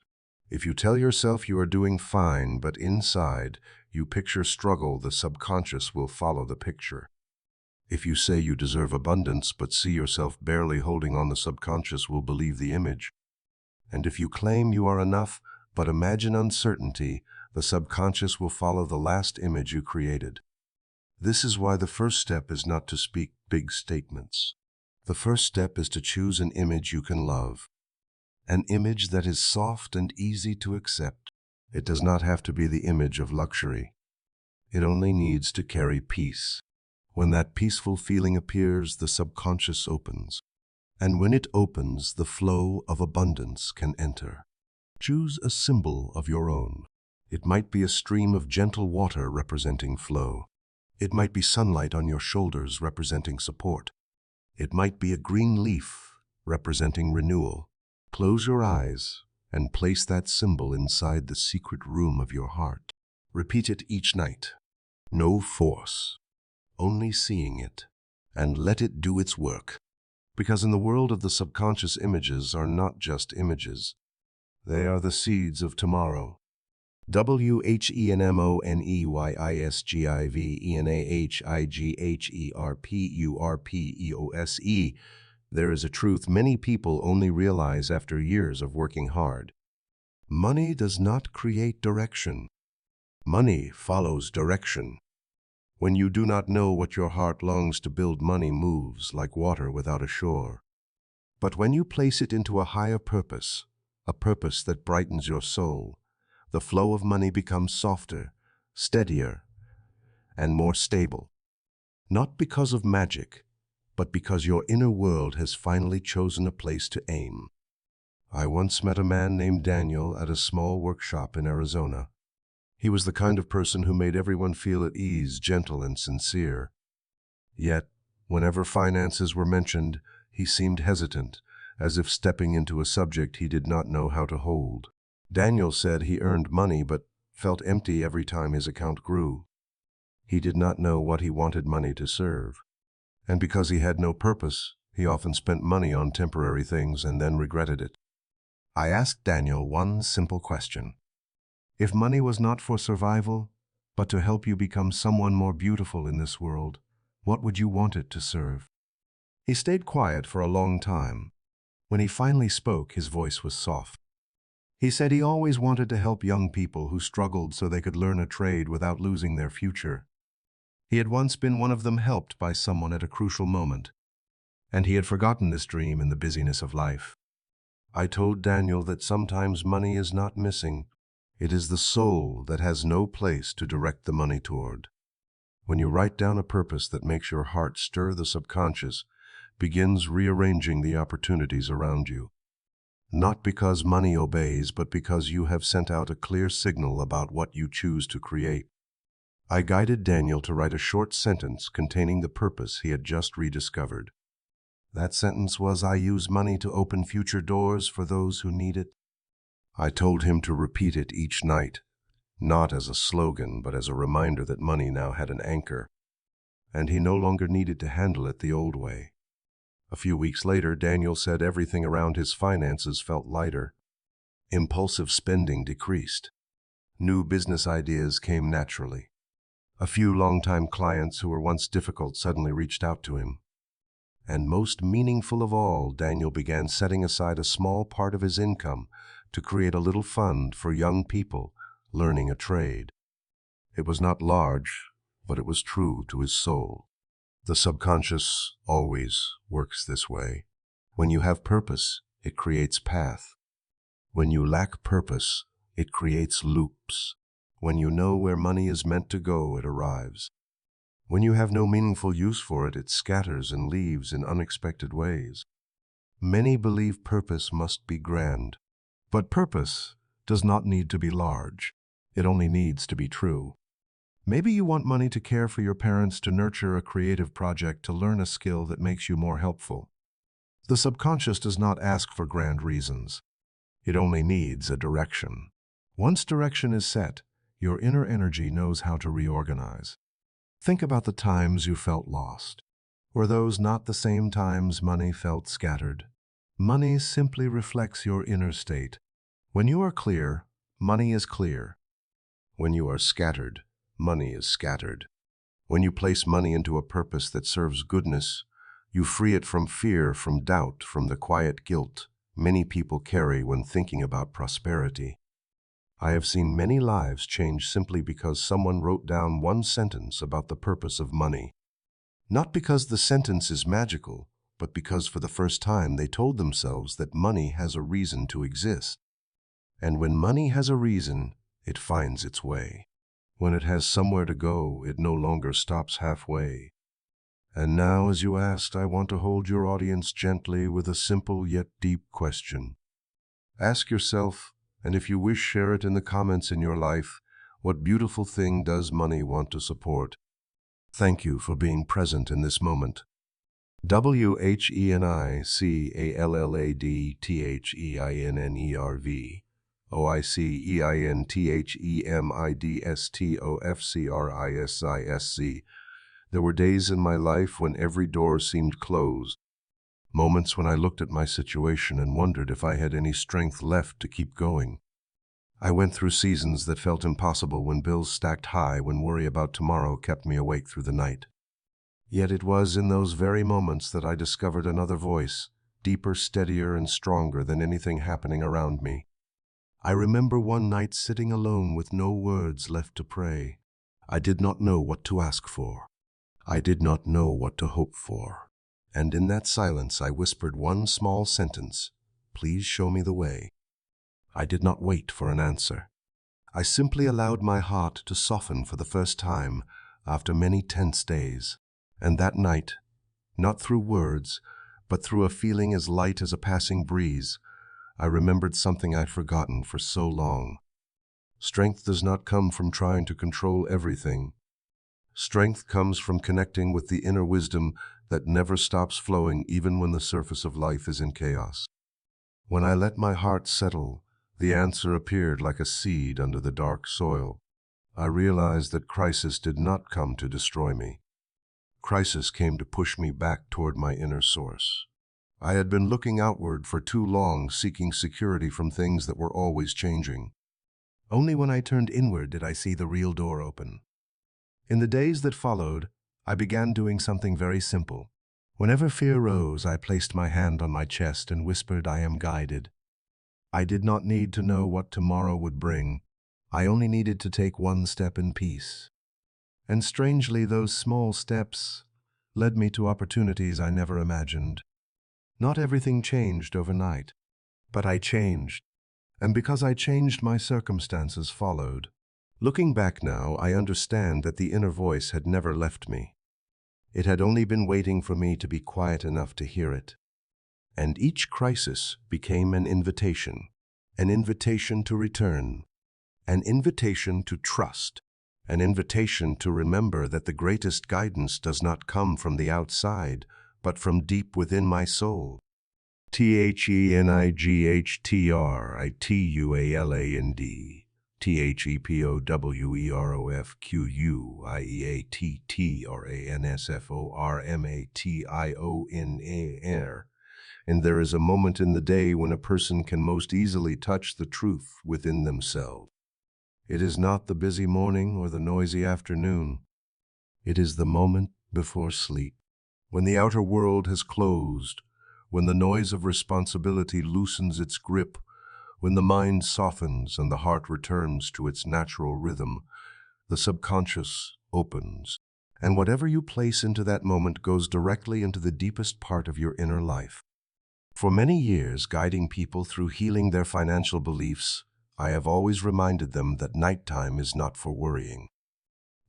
Speaker 1: If you tell yourself you are doing fine, but inside you picture struggle, the subconscious will follow the picture. If you say you deserve abundance, but see yourself barely holding on, the subconscious will believe the image. And if you claim you are enough, but imagine uncertainty, the subconscious will follow the last image you created. This is why the first step is not to speak big statements. The first step is to choose an image you can love. An image that is soft and easy to accept. It does not have to be the image of luxury. It only needs to carry peace. When that peaceful feeling appears, the subconscious opens. And when it opens, the flow of abundance can enter. Choose a symbol of your own. It might be a stream of gentle water representing flow. It might be sunlight on your shoulders representing support. It might be a green leaf representing renewal. Close your eyes and place that symbol inside the secret room of your heart. Repeat it each night. No force, only seeing it, and let it do its work. Because in the world of the subconscious, images are not just images. They are the seeds of tomorrow. WHENMONEYSGIVENAHIGHERPURPEOSE. There is a truth many people only realize after years of working hard. Money does not create direction. Money follows direction. When you do not know what your heart longs to build, money moves like water without a shore. But when you place it into a higher purpose, a purpose that brightens your soul, the flow of money becomes softer, steadier, and more stable. Not because of magic, but because your inner world has finally chosen a place to aim. I once met a man named Daniel at a small workshop in Arizona. He was the kind of person who made everyone feel at ease, gentle and sincere. Yet, whenever finances were mentioned, he seemed hesitant, as if stepping into a subject he did not know how to hold. Daniel said he earned money but felt empty every time his account grew. He did not know what he wanted money to serve. And because he had no purpose, he often spent money on temporary things and then regretted it. I asked Daniel one simple question. If money was not for survival, but to help you become someone more beautiful in this world, what would you want it to serve? He stayed quiet for a long time. When he finally spoke, his voice was soft. He said he always wanted to help young people who struggled so they could learn a trade without losing their future. He had once been one of them, helped by someone at a crucial moment, and he had forgotten this dream in the busyness of life. I told Daniel that sometimes money is not missing. It is the soul that has no place to direct the money toward. When you write down a purpose that makes your heart stir, the subconscious begins rearranging the opportunities around you. Not because money obeys, but because you have sent out a clear signal about what you choose to create. I guided Daniel to write a short sentence containing the purpose he had just rediscovered. That sentence was, "I use money to open future doors for those who need it." I told him to repeat it each night, not as a slogan, but as a reminder that money now had an anchor, and he no longer needed to handle it the old way. A few weeks later, Daniel said everything around his finances felt lighter. Impulsive spending decreased. New business ideas came naturally. A few longtime clients who were once difficult suddenly reached out to him. And most meaningful of all, Daniel began setting aside a small part of his income to create a little fund for young people learning a trade. It was not large, but it was true to his soul. The subconscious always works this way. When you have purpose, it creates path. When you lack purpose, it creates loops. When you know where money is meant to go, it arrives. When you have no meaningful use for it, it scatters and leaves in unexpected ways. Many believe purpose must be grand, but purpose does not need to be large. It only needs to be true. Maybe you want money to care for your parents, to nurture a creative project, to learn a skill that makes you more helpful. The subconscious does not ask for grand reasons. It only needs a direction. Once direction is set, your inner energy knows how to reorganize. Think about the times you felt lost. Were those not the same times money felt scattered? Money simply reflects your inner state. When you are clear, money is clear. When you are scattered, money is scattered. When you place money into a purpose that serves goodness, you free it from fear, from doubt, from the quiet guilt many people carry when thinking about prosperity. I have seen many lives change simply because someone wrote down one sentence about the purpose of money. Not because the sentence is magical, but because for the first time they told themselves that money has a reason to exist. And when money has a reason, it finds its way. When it has somewhere to go, it no longer stops halfway. And now, as you asked, I want to hold your audience gently with a simple yet deep question. Ask yourself, and if you wish, share it in the comments in your life, what beautiful thing does money want to support? Thank you for being present in this moment. WHENICALLADTHEINNERV OICEINTHEMIDSTOFCRISISC. There were days in my life when every door seemed closed. Moments when I looked at my situation and wondered if I had any strength left to keep going. I went through seasons that felt impossible, when bills stacked high, when worry about tomorrow kept me awake through the night. Yet it was in those very moments that I discovered another voice, deeper, steadier, and stronger than anything happening around me. I remember one night sitting alone with no words left to pray. I did not know what to ask for. I did not know what to hope for. And in that silence I whispered one small sentence, "Please show me the way." I did not wait for an answer. I simply allowed my heart to soften for the first time after many tense days. And that night, not through words, but through a feeling as light as a passing breeze, I remembered something I'd forgotten for so long. Strength does not come from trying to control everything. Strength comes from connecting with the inner wisdom that never stops flowing even when the surface of life is in chaos. When I let my heart settle, the answer appeared like a seed under the dark soil. I realized that crisis did not come to destroy me. Crisis came to push me back toward my inner source. I had been looking outward for too long, seeking security from things that were always changing. Only when I turned inward did I see the real door open. In the days that followed, I began doing something very simple. Whenever fear rose, I placed my hand on my chest and whispered, "I am guided." I did not need to know what tomorrow would bring. I only needed to take one step in peace. And strangely, those small steps led me to opportunities I never imagined. Not everything changed overnight, but I changed. And because I changed, my circumstances followed. Looking back now, I understand that the inner voice had never left me. It had only been waiting for me to be quiet enough to hear it. And each crisis became an invitation to return, an invitation to trust, an invitation to remember that the greatest guidance does not come from the outside, but from deep within my soul. THENIGHTRITUALAND THEPOWERQUIATTRANSFORMATIONAR. And there is a moment in the day when a person can most easily touch the truth within themselves. It is not the busy morning or the noisy afternoon. It is the moment before sleep, when the outer world has closed, when the noise of responsibility loosens its grip, when the mind softens and the heart returns to its natural rhythm. The subconscious opens, and whatever you place into that moment goes directly into the deepest part of your inner life. For many years, guiding people through healing their financial beliefs, I have always reminded them that nighttime is not for worrying.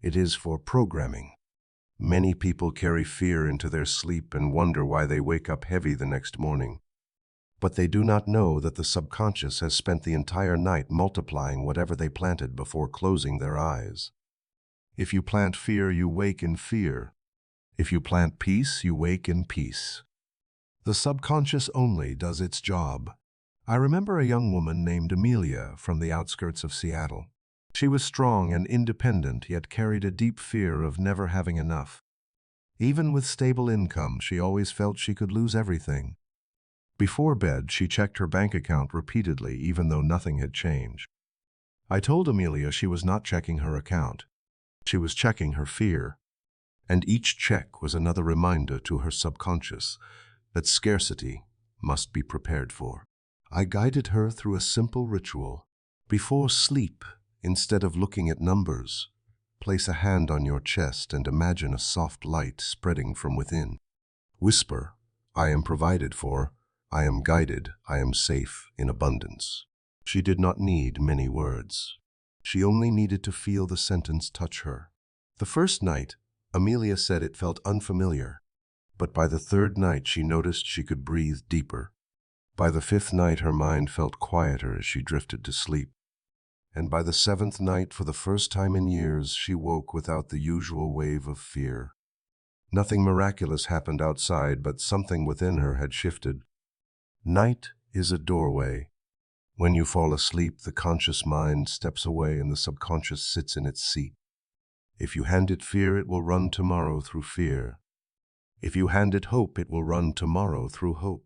Speaker 1: It is for programming. Many people carry fear into their sleep and wonder why they wake up heavy the next morning. But they do not know that the subconscious has spent the entire night multiplying whatever they planted before closing their eyes. If you plant fear, you wake in fear. If you plant peace, you wake in peace. The subconscious only does its job. I remember a young woman named Amelia from the outskirts of Seattle. She was strong and independent, yet carried a deep fear of never having enough. Even with stable income, she always felt she could lose everything. Before bed, she checked her bank account repeatedly, even though nothing had changed. I told Amelia she was not checking her account. She was checking her fear. And each check was another reminder to her subconscious that scarcity must be prepared for. I guided her through a simple ritual. Before sleep, instead of looking at numbers, place a hand on your chest and imagine a soft light spreading from within. Whisper, "I am provided for. I am guided, I am safe in abundance." She did not need many words. She only needed to feel the sentence touch her. The first night, Amelia said it felt unfamiliar, but by the third night she noticed she could breathe deeper. By the fifth night her mind felt quieter as she drifted to sleep. And by the seventh night, for the first time in years, she woke without the usual wave of fear. Nothing miraculous happened outside, but something within her had shifted. Night is a doorway. When you fall asleep, the conscious mind steps away and the subconscious sits in its seat. If you hand it fear, it will run tomorrow through fear. If you hand it hope, it will run tomorrow through hope.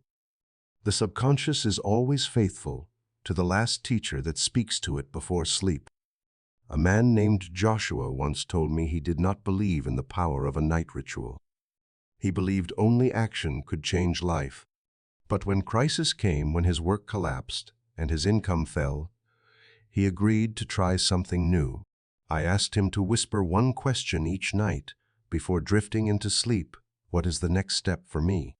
Speaker 1: The subconscious is always faithful to the last teacher that speaks to it before sleep. A man named Joshua once told me he did not believe in the power of a night ritual. He believed only action could change life. But when crisis came, when his work collapsed and his income fell, he agreed to try something new. I asked him to whisper one question each night before drifting into sleep: "What is the next step for me?"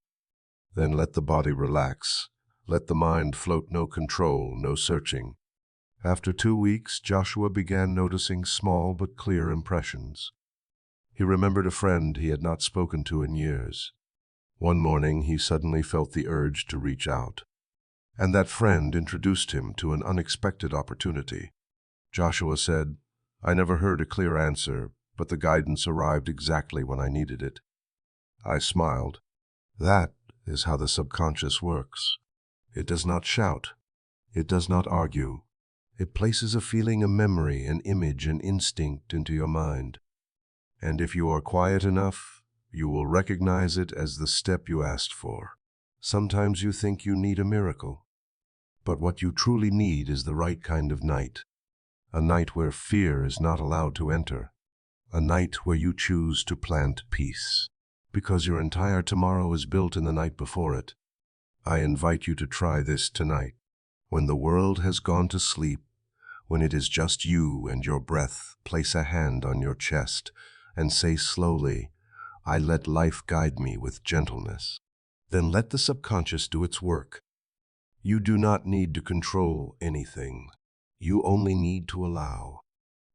Speaker 1: Then let the body relax. Let the mind float, no control, no searching. After 2 weeks, Joshua began noticing small but clear impressions. He remembered a friend he had not spoken to in years. One morning, he suddenly felt the urge to reach out. And that friend introduced him to an unexpected opportunity. Joshua said, "I never heard a clear answer, but the guidance arrived exactly when I needed it." I smiled. That is how the subconscious works. It does not shout. It does not argue. It places a feeling, a memory, an image, an instinct into your mind. And if you are quiet enough, you will recognize it as the step you asked for. Sometimes you think you need a miracle, but what you truly need is the right kind of night. A night where fear is not allowed to enter. A night where you choose to plant peace. Because your entire tomorrow is built in the night before it. I invite you to try this tonight. When the world has gone to sleep, when it is just you and your breath, place a hand on your chest and say slowly, "I let life guide me with gentleness." Then let the subconscious do its work. You do not need to control anything. You only need to allow.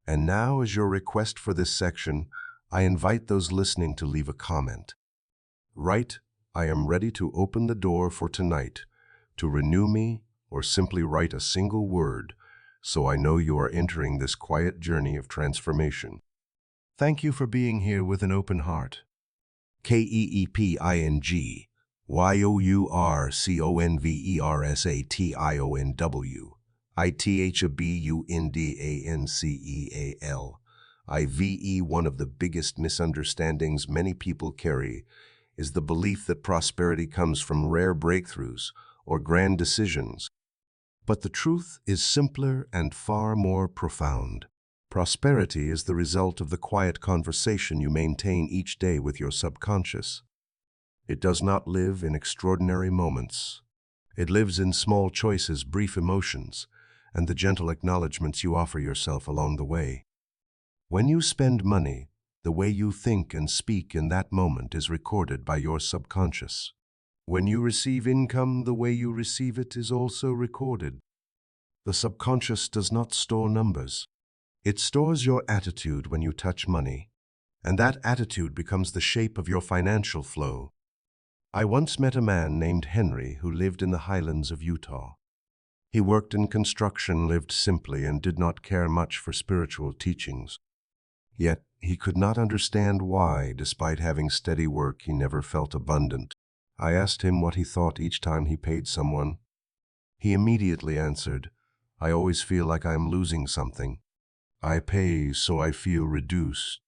Speaker 1: And now, as your request for this section, I invite those listening to leave a comment. Write, "I am ready to open the door for tonight, to renew me," or simply write a single word, so I know you are entering this quiet journey of transformation. Thank you for being here with an open heart. KEEPINGYOURCONVERSATIONBUNDANCEAL. One of the biggest misunderstandings many people carry is the belief that prosperity comes from rare breakthroughs or grand decisions. But the truth is simpler and far more profound. Prosperity is the result of the quiet conversation you maintain each day with your subconscious. It does not live in extraordinary moments. It lives in small choices, brief emotions, and the gentle acknowledgments you offer yourself along the way. When you spend money, the way you think and speak in that moment is recorded by your subconscious. When you receive income, the way you receive it is also recorded. The subconscious does not store numbers. It stores your attitude when you touch money, and that attitude becomes the shape of your financial flow. I once met a man named Henry who lived in the highlands of Utah. He worked in construction, lived simply, and did not care much for spiritual teachings. Yet he could not understand why, despite having steady work, he never felt abundant. I asked him what he thought each time he paid someone. He immediately answered, "I always feel like I am losing something. I pay so I feel reduced."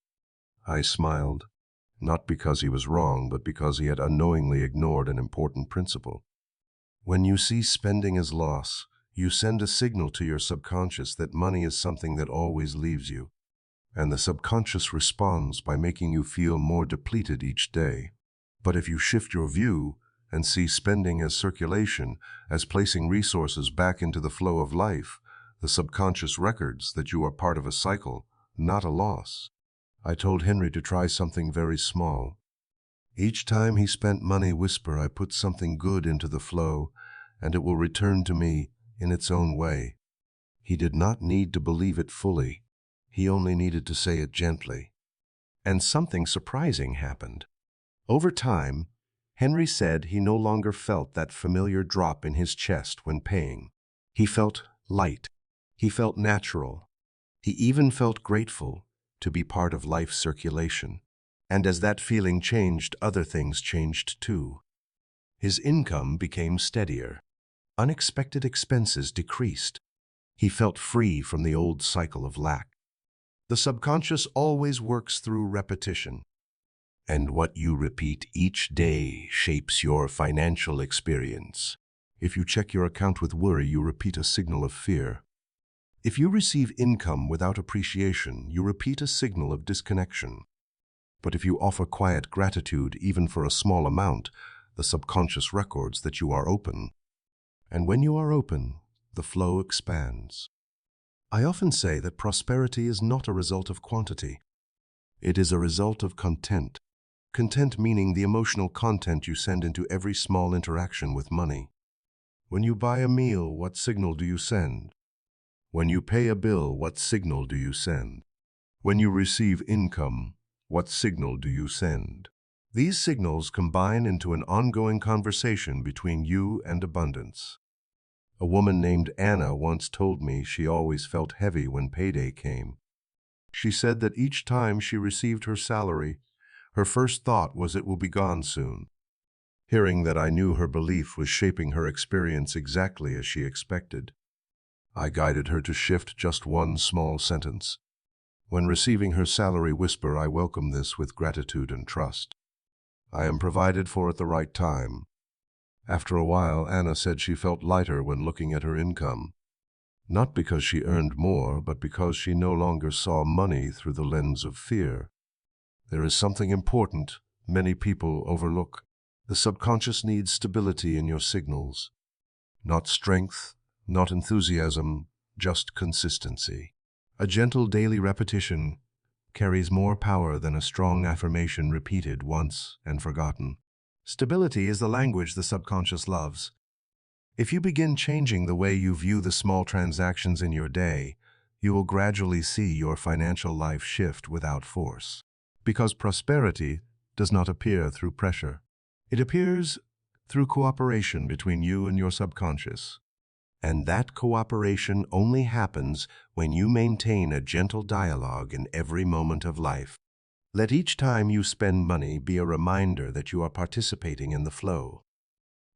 Speaker 1: I smiled, not because he was wrong, but because he had unknowingly ignored an important principle. When you see spending as loss, you send a signal to your subconscious that money is something that always leaves you, and the subconscious responds by making you feel more depleted each day. But if you shift your view and see spending as circulation, as placing resources back into the flow of life, the subconscious records that you are part of a cycle, not a loss. I told Henry to try something very small. Each time he spent money, whisper, "I put something good into the flow, and it will return to me in its own way." He did not need to believe it fully. He only needed to say it gently. And something surprising happened. Over time, Henry said he no longer felt that familiar drop in his chest when paying. He felt light. He felt natural. He even felt grateful to be part of life's circulation. And as that feeling changed, other things changed too. His income became steadier. Unexpected expenses decreased. He felt free from the old cycle of lack. The subconscious always works through repetition. And what you repeat each day shapes your financial experience. If you check your account with worry, you repeat a signal of fear. If you receive income without appreciation, you repeat a signal of disconnection. But if you offer quiet gratitude, even for a small amount, the subconscious records that you are open. And when you are open, the flow expands. I often say that prosperity is not a result of quantity. It is a result of content. Content meaning the emotional content you send into every small interaction with money. When you buy a meal, what signal do you send? When you pay a bill, what signal do you send? When you receive income, what signal do you send? These signals combine into an ongoing conversation between you and abundance. A woman named Anna once told me she always felt heavy when payday came. She said that each time she received her salary, her first thought was it will be gone soon. Hearing that, I knew her belief was shaping her experience exactly as she expected. I guided her to shift just one small sentence. When receiving her salary, whisper, "I welcome this with gratitude and trust. I am provided for at the right time." After a while, Anna said she felt lighter when looking at her income. Not because she earned more, but because she no longer saw money through the lens of fear. There is something important many people overlook. The subconscious needs stability in your signals. Not strength, not enthusiasm, just consistency. A gentle daily repetition carries more power than a strong affirmation repeated once and forgotten. Stability is the language the subconscious loves. If you begin changing the way you view the small transactions in your day, you will gradually see your financial life shift without force. Because prosperity does not appear through pressure. It appears through cooperation between you and your subconscious. And that cooperation only happens when you maintain a gentle dialogue in every moment of life. Let each time you spend money be a reminder that you are participating in the flow.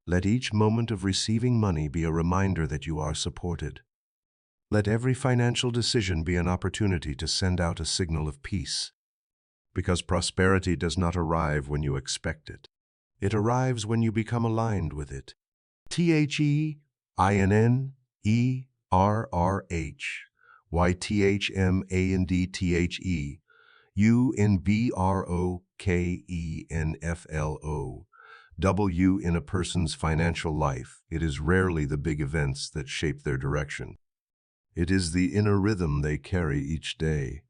Speaker 1: Let each moment of receiving money be a reminder that you are supported. Let every financial decision be an opportunity to send out a signal of peace. Because prosperity does not arrive when you expect it. It arrives when you become aligned with it. THEINNERRHYTHMANDTHE UNBROKENFLO. W in a person's financial life, it is rarely the big events that shape their direction. It is the inner rhythm they carry each day.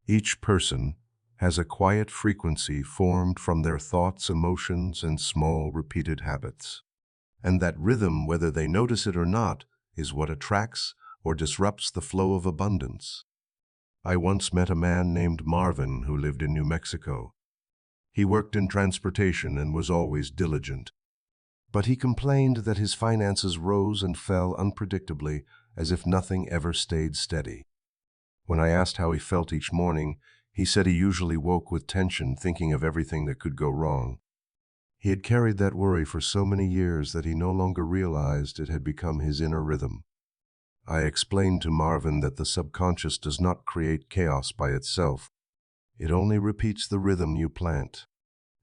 Speaker 1: Each person has a quiet frequency formed from their thoughts, emotions, and small repeated habits. And that rhythm, whether they notice it or not, is what attracts or disrupts the flow of abundance. I once met a man named Marvin who lived in New Mexico. He worked in transportation and was always diligent. But he complained that his finances rose and fell unpredictably, as if nothing ever stayed steady. When I asked how he felt each morning, he said he usually woke with tension, thinking of everything that could go wrong. He had carried that worry for so many years that he no longer realized it had become his inner rhythm. I explained to Marvin that the subconscious does not create chaos by itself. It only repeats the rhythm you plant.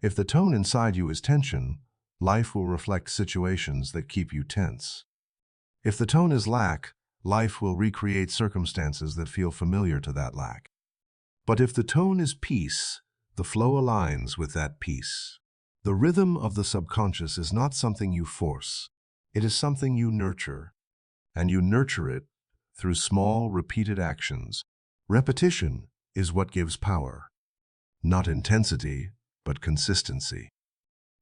Speaker 1: If the tone inside you is tension, life will reflect situations that keep you tense. If the tone is lack, life will recreate circumstances that feel familiar to that lack. But if the tone is peace, the flow aligns with that peace. The rhythm of the subconscious is not something you force. It is something you nurture. And you nurture it through small, repeated actions. Repetition is what gives power. Not intensity, but consistency.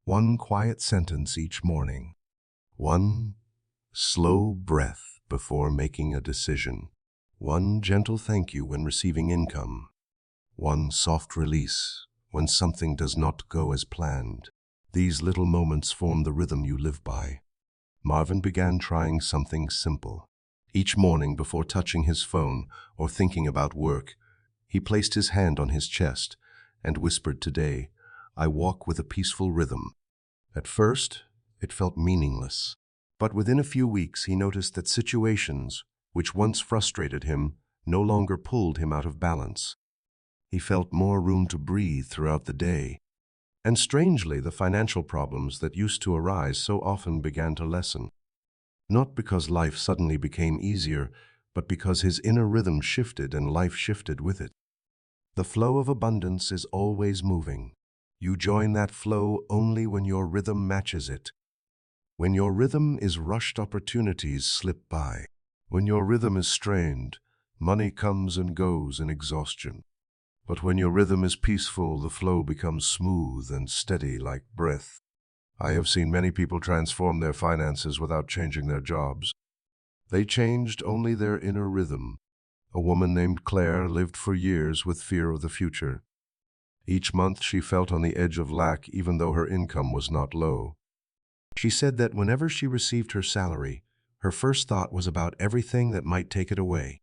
Speaker 1: One quiet sentence each morning. One slow breath before making a decision. One gentle thank you when receiving income. One soft release when something does not go as planned. These little moments form the rhythm you live by. Marvin began trying something simple. Each morning before touching his phone or thinking about work, he placed his hand on his chest and whispered, "Today, I walk with a peaceful rhythm." At first, it felt meaningless. But within a few weeks, he noticed that situations, which once frustrated him, no longer pulled him out of balance. He felt more room to breathe throughout the day. And strangely, the financial problems that used to arise so often began to lessen. Not because life suddenly became easier, but because his inner rhythm shifted and life shifted with it. The flow of abundance is always moving. You join that flow only when your rhythm matches it. When your rhythm is rushed, opportunities slip by. When your rhythm is strained, money comes and goes in exhaustion. But when your rhythm is peaceful, the flow becomes smooth and steady like breath. I have seen many people transform their finances without changing their jobs. They changed only their inner rhythm. A woman named Claire lived for years with fear of the future. Each month she felt on the edge of lack even though her income was not low. She said that whenever she received her salary, her first thought was about everything that might take it away.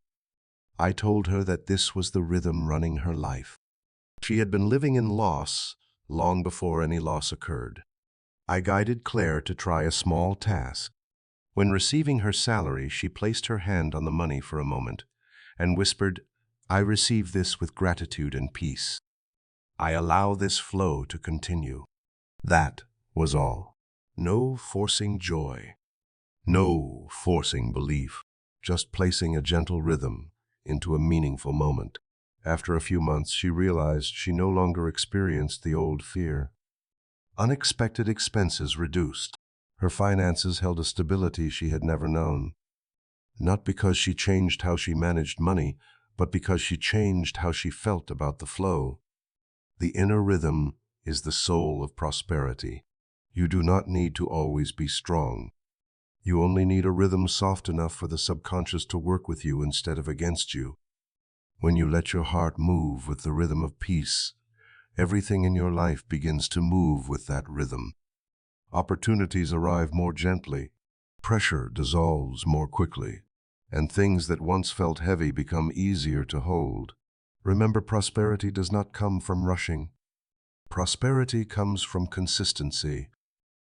Speaker 1: I told her that this was the rhythm running her life. She had been living in loss long before any loss occurred. I guided Claire to try a small task. When receiving her salary, she placed her hand on the money for a moment and whispered, "I receive this with gratitude and peace. I allow this flow to continue." That was all. No forcing joy. No forcing belief. Just placing a gentle rhythm into a meaningful moment. After a few months, she realized she no longer experienced the old fear. Unexpected expenses reduced. Her finances held a stability she had never known. not because she changed how she managed money, but because she changed how she felt about the flow. The inner rhythm is the soul of prosperity. You do not need to always be strong. You only need a rhythm soft enough for the subconscious to work with you instead of against you. When you let your heart move with the rhythm of peace, everything in your life begins to move with that rhythm. Opportunities arrive more gently, pressure dissolves more quickly, and things that once felt heavy become easier to hold. Remember, prosperity does not come from rushing. Prosperity comes from consistency.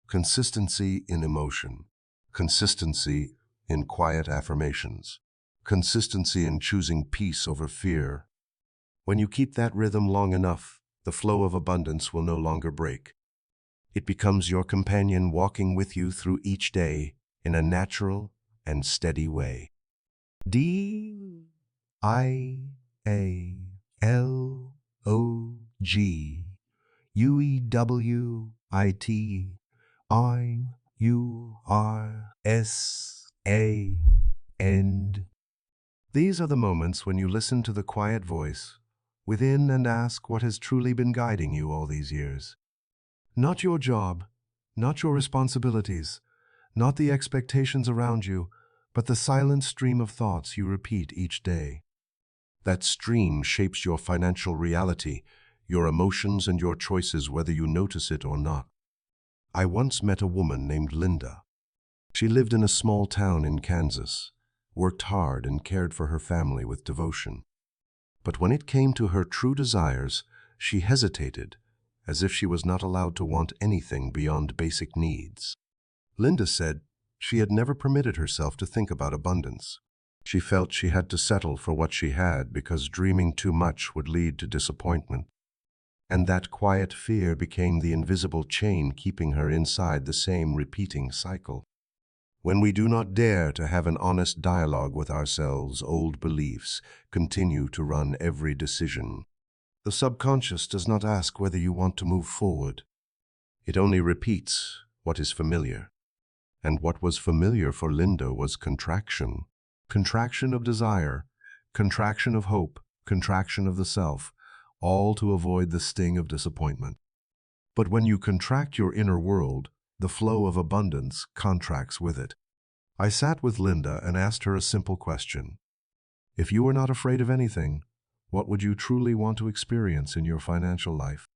Speaker 1: Consistency in emotion. Consistency in quiet affirmations. Consistency in choosing peace over fear. When you keep that rhythm long enough, the flow of abundance will no longer break. It becomes your companion walking with you through each day in a natural and steady way. Dialoguewityourself. These are the moments when you listen to the quiet voice within and ask what has truly been guiding you all these years. Not your job, not your responsibilities, not the expectations around you, but the silent stream of thoughts you repeat each day. That stream shapes your financial reality, your emotions and your choices, whether you notice it or not. I once met a woman named Linda. She lived in a small town in Kansas, worked hard and cared for her family with devotion. But when it came to her true desires, she hesitated, as if she was not allowed to want anything beyond basic needs. Linda said she had never permitted herself to think about abundance. She felt she had to settle for what she had because dreaming too much would lead to disappointment. And that quiet fear became the invisible chain keeping her inside the same repeating cycle. When we do not dare to have an honest dialogue with ourselves, old beliefs continue to run every decision. The subconscious does not ask whether you want to move forward. It only repeats what is familiar. And what was familiar for Linda was contraction. Contraction of desire, contraction of hope, contraction of the self, all to avoid the sting of disappointment. But when you contract your inner world, the flow of abundance contracts with it. I sat with Linda and asked her a simple question. If you were not afraid of anything, what would you truly want to experience in your financial life?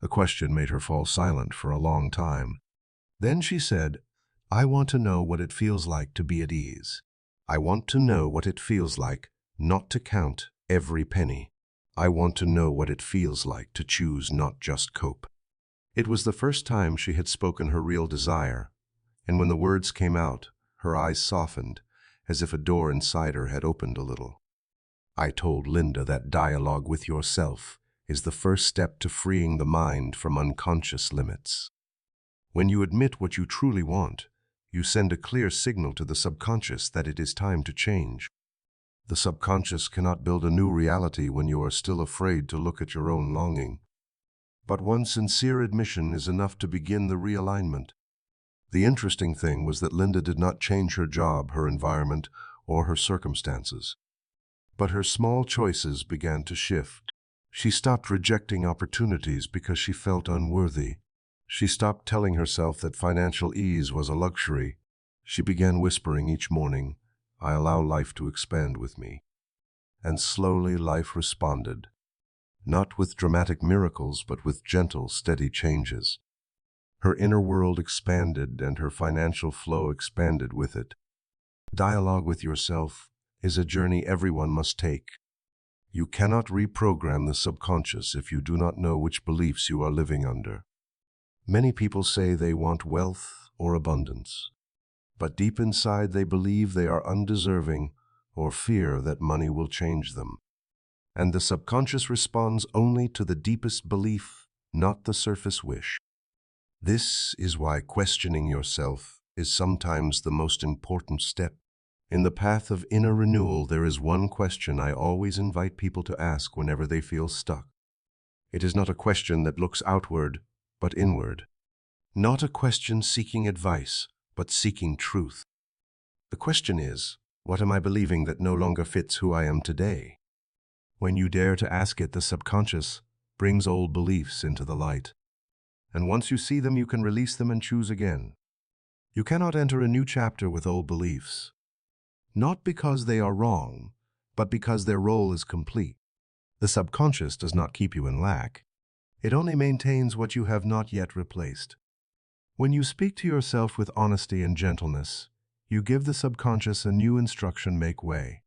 Speaker 1: The question made her fall silent for a long time. Then she said, I want to know what it feels like to be at ease. I want to know what it feels like not to count every penny. I want to know what it feels like to choose not just cope. It was the first time she had spoken her real desire, and when the words came out, her eyes softened, as if a door inside her had opened a little. I told Linda that dialogue with yourself is the first step to freeing the mind from unconscious limits. When you admit what you truly want, you send a clear signal to the subconscious that it is time to change. The subconscious cannot build a new reality when you are still afraid to look at your own longing. But one sincere admission is enough to begin the realignment. The interesting thing was that Linda did not change her job, her environment, or her circumstances. But her small choices began to shift. She stopped rejecting opportunities because she felt unworthy. She stopped telling herself that financial ease was a luxury. She began whispering each morning, I allow life to expand with me. And slowly life responded, not with dramatic miracles, but with gentle, steady changes. Her inner world expanded and her financial flow expanded with it. Dialogue with yourself is a journey everyone must take. You cannot reprogram the subconscious if you do not know which beliefs you are living under. Many people say they want wealth or abundance, but deep inside they believe they are undeserving or fear that money will change them. And the subconscious responds only to the deepest belief, not the surface wish. This is why questioning yourself is sometimes the most important step. In the path of inner renewal, there is one question I always invite people to ask whenever they feel stuck. It is not a question that looks outward, but inward. Not a question seeking advice, but seeking truth. The question is, What am I believing that no longer fits who I am today? When you dare to ask it, the subconscious brings old beliefs into the light. And once you see them, you can release them and choose again. You cannot enter a new chapter with old beliefs, not because they are wrong, but because their role is complete. The subconscious does not keep you in lack. It only maintains what you have not yet replaced. When you speak to yourself with honesty and gentleness, you give the subconscious a new instruction: make way.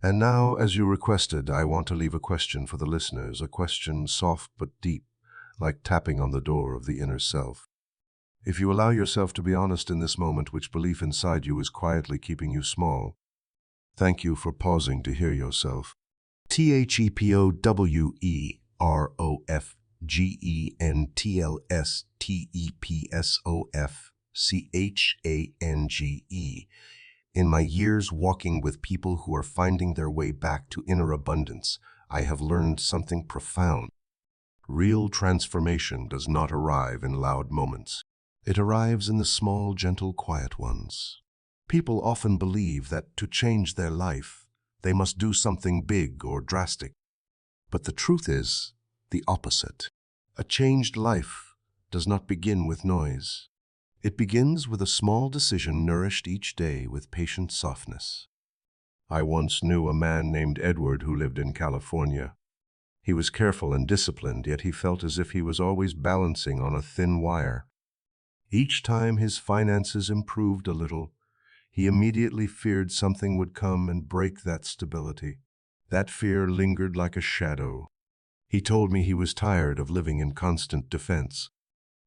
Speaker 1: And now, as you requested, I want to leave a question for the listeners, a question soft but deep, like tapping on the door of the inner self. If you allow yourself to be honest in this moment, which belief inside you is quietly keeping you small? Thank you for pausing to hear yourself. THEPOWERGENTLSTEPSOFCHANGE. In my years walking with people who are finding their way back to inner abundance, I have learned something profound. Real transformation does not arrive in loud moments. It arrives in the small, gentle, quiet ones. People often believe that to change their life, they must do something big or drastic. But the truth is the opposite. A changed life does not begin with noise. It begins with a small decision nourished each day with patient softness. I once knew a man named Edward who lived in California. He was careful and disciplined, yet he felt as if he was always balancing on a thin wire. Each time his finances improved a little, he immediately feared something would come and break that stability. That fear lingered like a shadow. He told me he was tired of living in constant defense.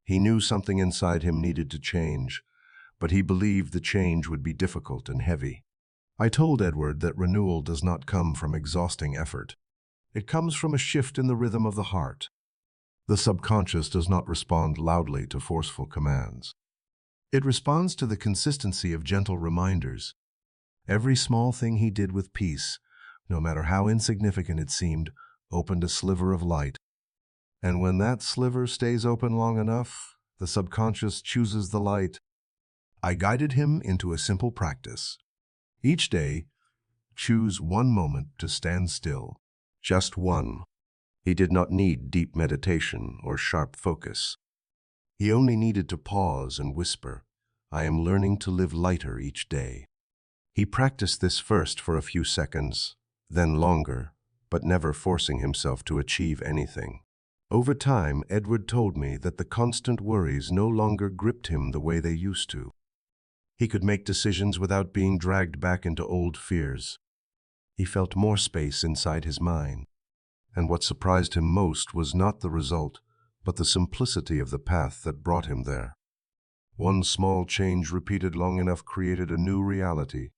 Speaker 1: He knew something inside him needed to change, but he believed the change would be difficult and heavy. I told Edward that renewal does not come from exhausting effort. It comes from a shift in the rhythm of the heart. The subconscious does not respond loudly to forceful commands. It responds to the consistency of gentle reminders. Every small thing he did with peace, no matter how insignificant it seemed, opened a sliver of light. And when that sliver stays open long enough, the subconscious chooses the light. I guided him into a simple practice. Each day, choose one moment to stand still. Just one. He did not need deep meditation or sharp focus. He only needed to pause and whisper, "I am learning to live lighter each day." He practiced this first for a few seconds, then longer, but never forcing himself to achieve anything. Over time, Edward told me that the constant worries no longer gripped him the way they used to. He could make decisions without being dragged back into old fears. He felt more space inside his mind. And what surprised him most was not the result, but the simplicity of the path that brought him there. One small change repeated long enough created a new reality.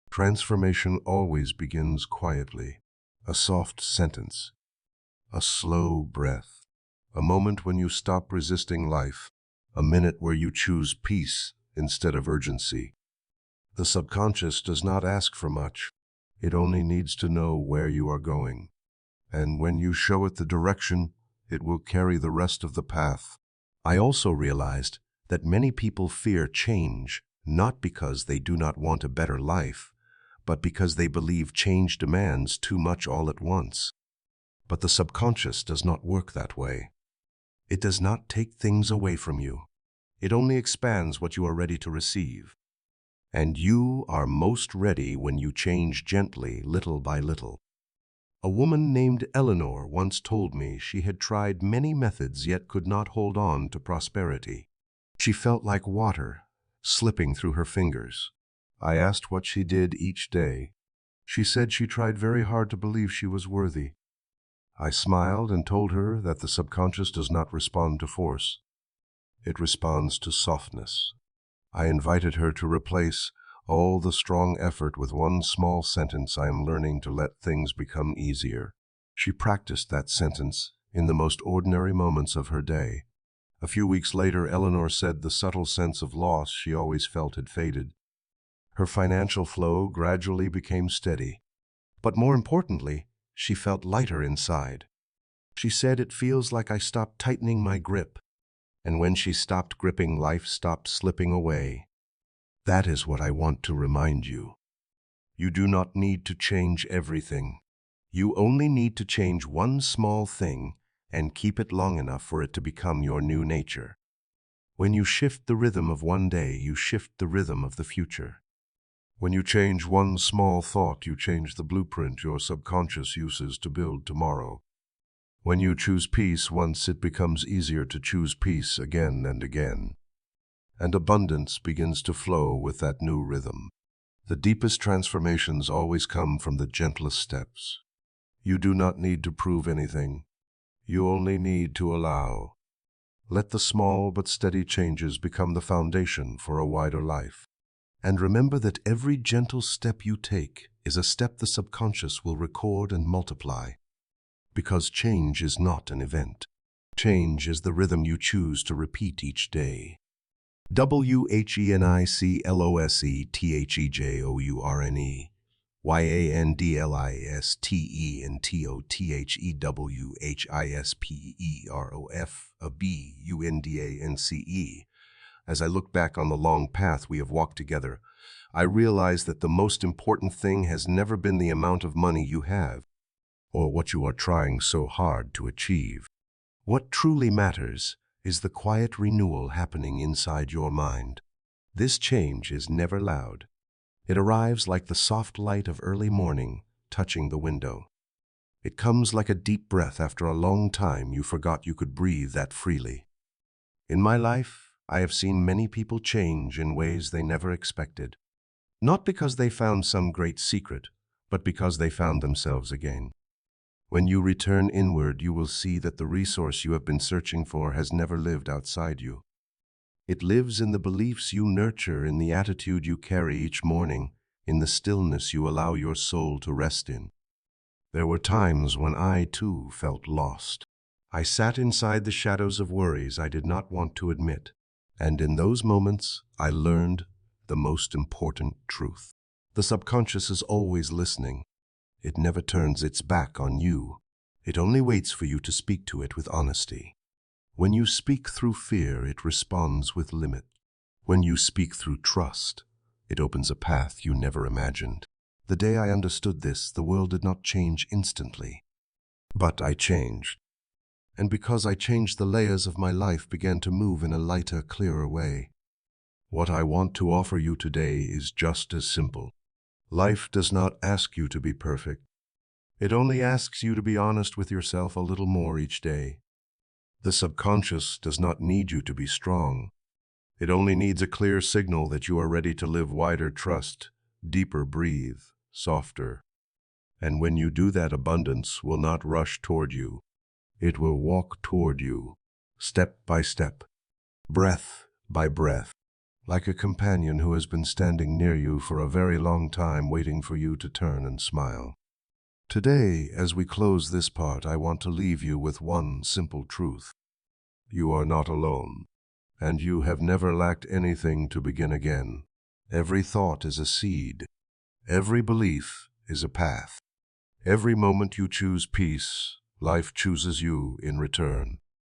Speaker 1: Transformation always begins quietly. A soft sentence, a slow breath, a moment when you stop resisting life, a minute where you choose peace instead of urgency. The subconscious does not ask for much. It only needs to know where you are going. And when you show it the direction, it will carry the rest of the path. I also realized that many people fear change, not because they do not want a better life, but because they believe change demands too much all at once. But the subconscious does not work that way. It does not take things away from you. It only expands what you are ready to receive. And you are most ready when you change gently, little by little. A woman named Eleanor once told me she had tried many methods yet could not hold on to prosperity. She felt like water slipping through her fingers. I asked what she did each day. She said she tried very hard to believe she was worthy. I smiled and told her that the subconscious does not respond to force. It responds to softness. I invited her to replace all the strong effort with one small sentence: "I am learning to let things become easier." She practiced that sentence in the most ordinary moments of her day. A few weeks later, Eleanor said the subtle sense of loss she always felt had faded. Her financial flow gradually became steady. But more importantly, she felt lighter inside. She said, "It feels like I stopped tightening my grip." And when she stopped gripping, life stopped slipping away. That is what I want to remind you. You do not need to change everything. You only need to change one small thing and keep it long enough for it to become your new nature. When you shift the rhythm of one day, you shift the rhythm of the future. When you change one small thought, you change the blueprint your subconscious uses to build tomorrow. When you choose peace once, it becomes easier to choose peace again and again. And abundance begins to flow with that new rhythm. The deepest transformations always come from the gentlest steps. You do not need to prove anything. You only need to allow. Let the small but steady changes become the foundation for a wider life. And remember that every gentle step you take is a step the subconscious will record and multiply. Because change is not an event. Change is the rhythm you choose to repeat each day. WHENICLOSETHEJOURNE YANDLISTENTOTHEWHISPEROFBUNDANCE. As I look back on the long path we have walked together, I realize that the most important thing has never been the amount of money you have, or what you are trying so hard to achieve. What truly matters is the quiet renewal happening inside your mind. This change is never loud. It arrives like the soft light of early morning touching the window. It comes like a deep breath after a long time you forgot you could breathe that freely. In my life, I have seen many people change in ways they never expected. Not because they found some great secret, but because they found themselves again. When you return inward, you will see that the resource you have been searching for has never lived outside you. It lives in the beliefs you nurture, in the attitude you carry each morning, in the stillness you allow your soul to rest in. There were times when I, too, felt lost. I sat inside the shadows of worries I did not want to admit. And in those moments, I learned the most important truth. The subconscious is always listening. It never turns its back on you. It only waits for you to speak to it with honesty. When you speak through fear, it responds with limit. When you speak through trust, it opens a path you never imagined. The day I understood this, the world did not change instantly. But I changed. And because I changed, the layers of my life began to move in a lighter, clearer way. What I want to offer you today is just as simple. Life does not ask you to be perfect. It only asks you to be honest with yourself a little more each day. The subconscious does not need you to be strong. It only needs a clear signal that you are ready to live wider, trust, deeper, breathe, softer. And when you do that, abundance will not rush toward you. It will walk toward you, step by step, breath by breath, like a companion who has been standing near you for a very long time, waiting for you to turn and smile. Today, as we close this part, I want to leave you with one simple truth. You are not alone, and you have never lacked anything to begin again. Every thought is a seed. Every belief is a path. Every moment you choose peace, life chooses you in return.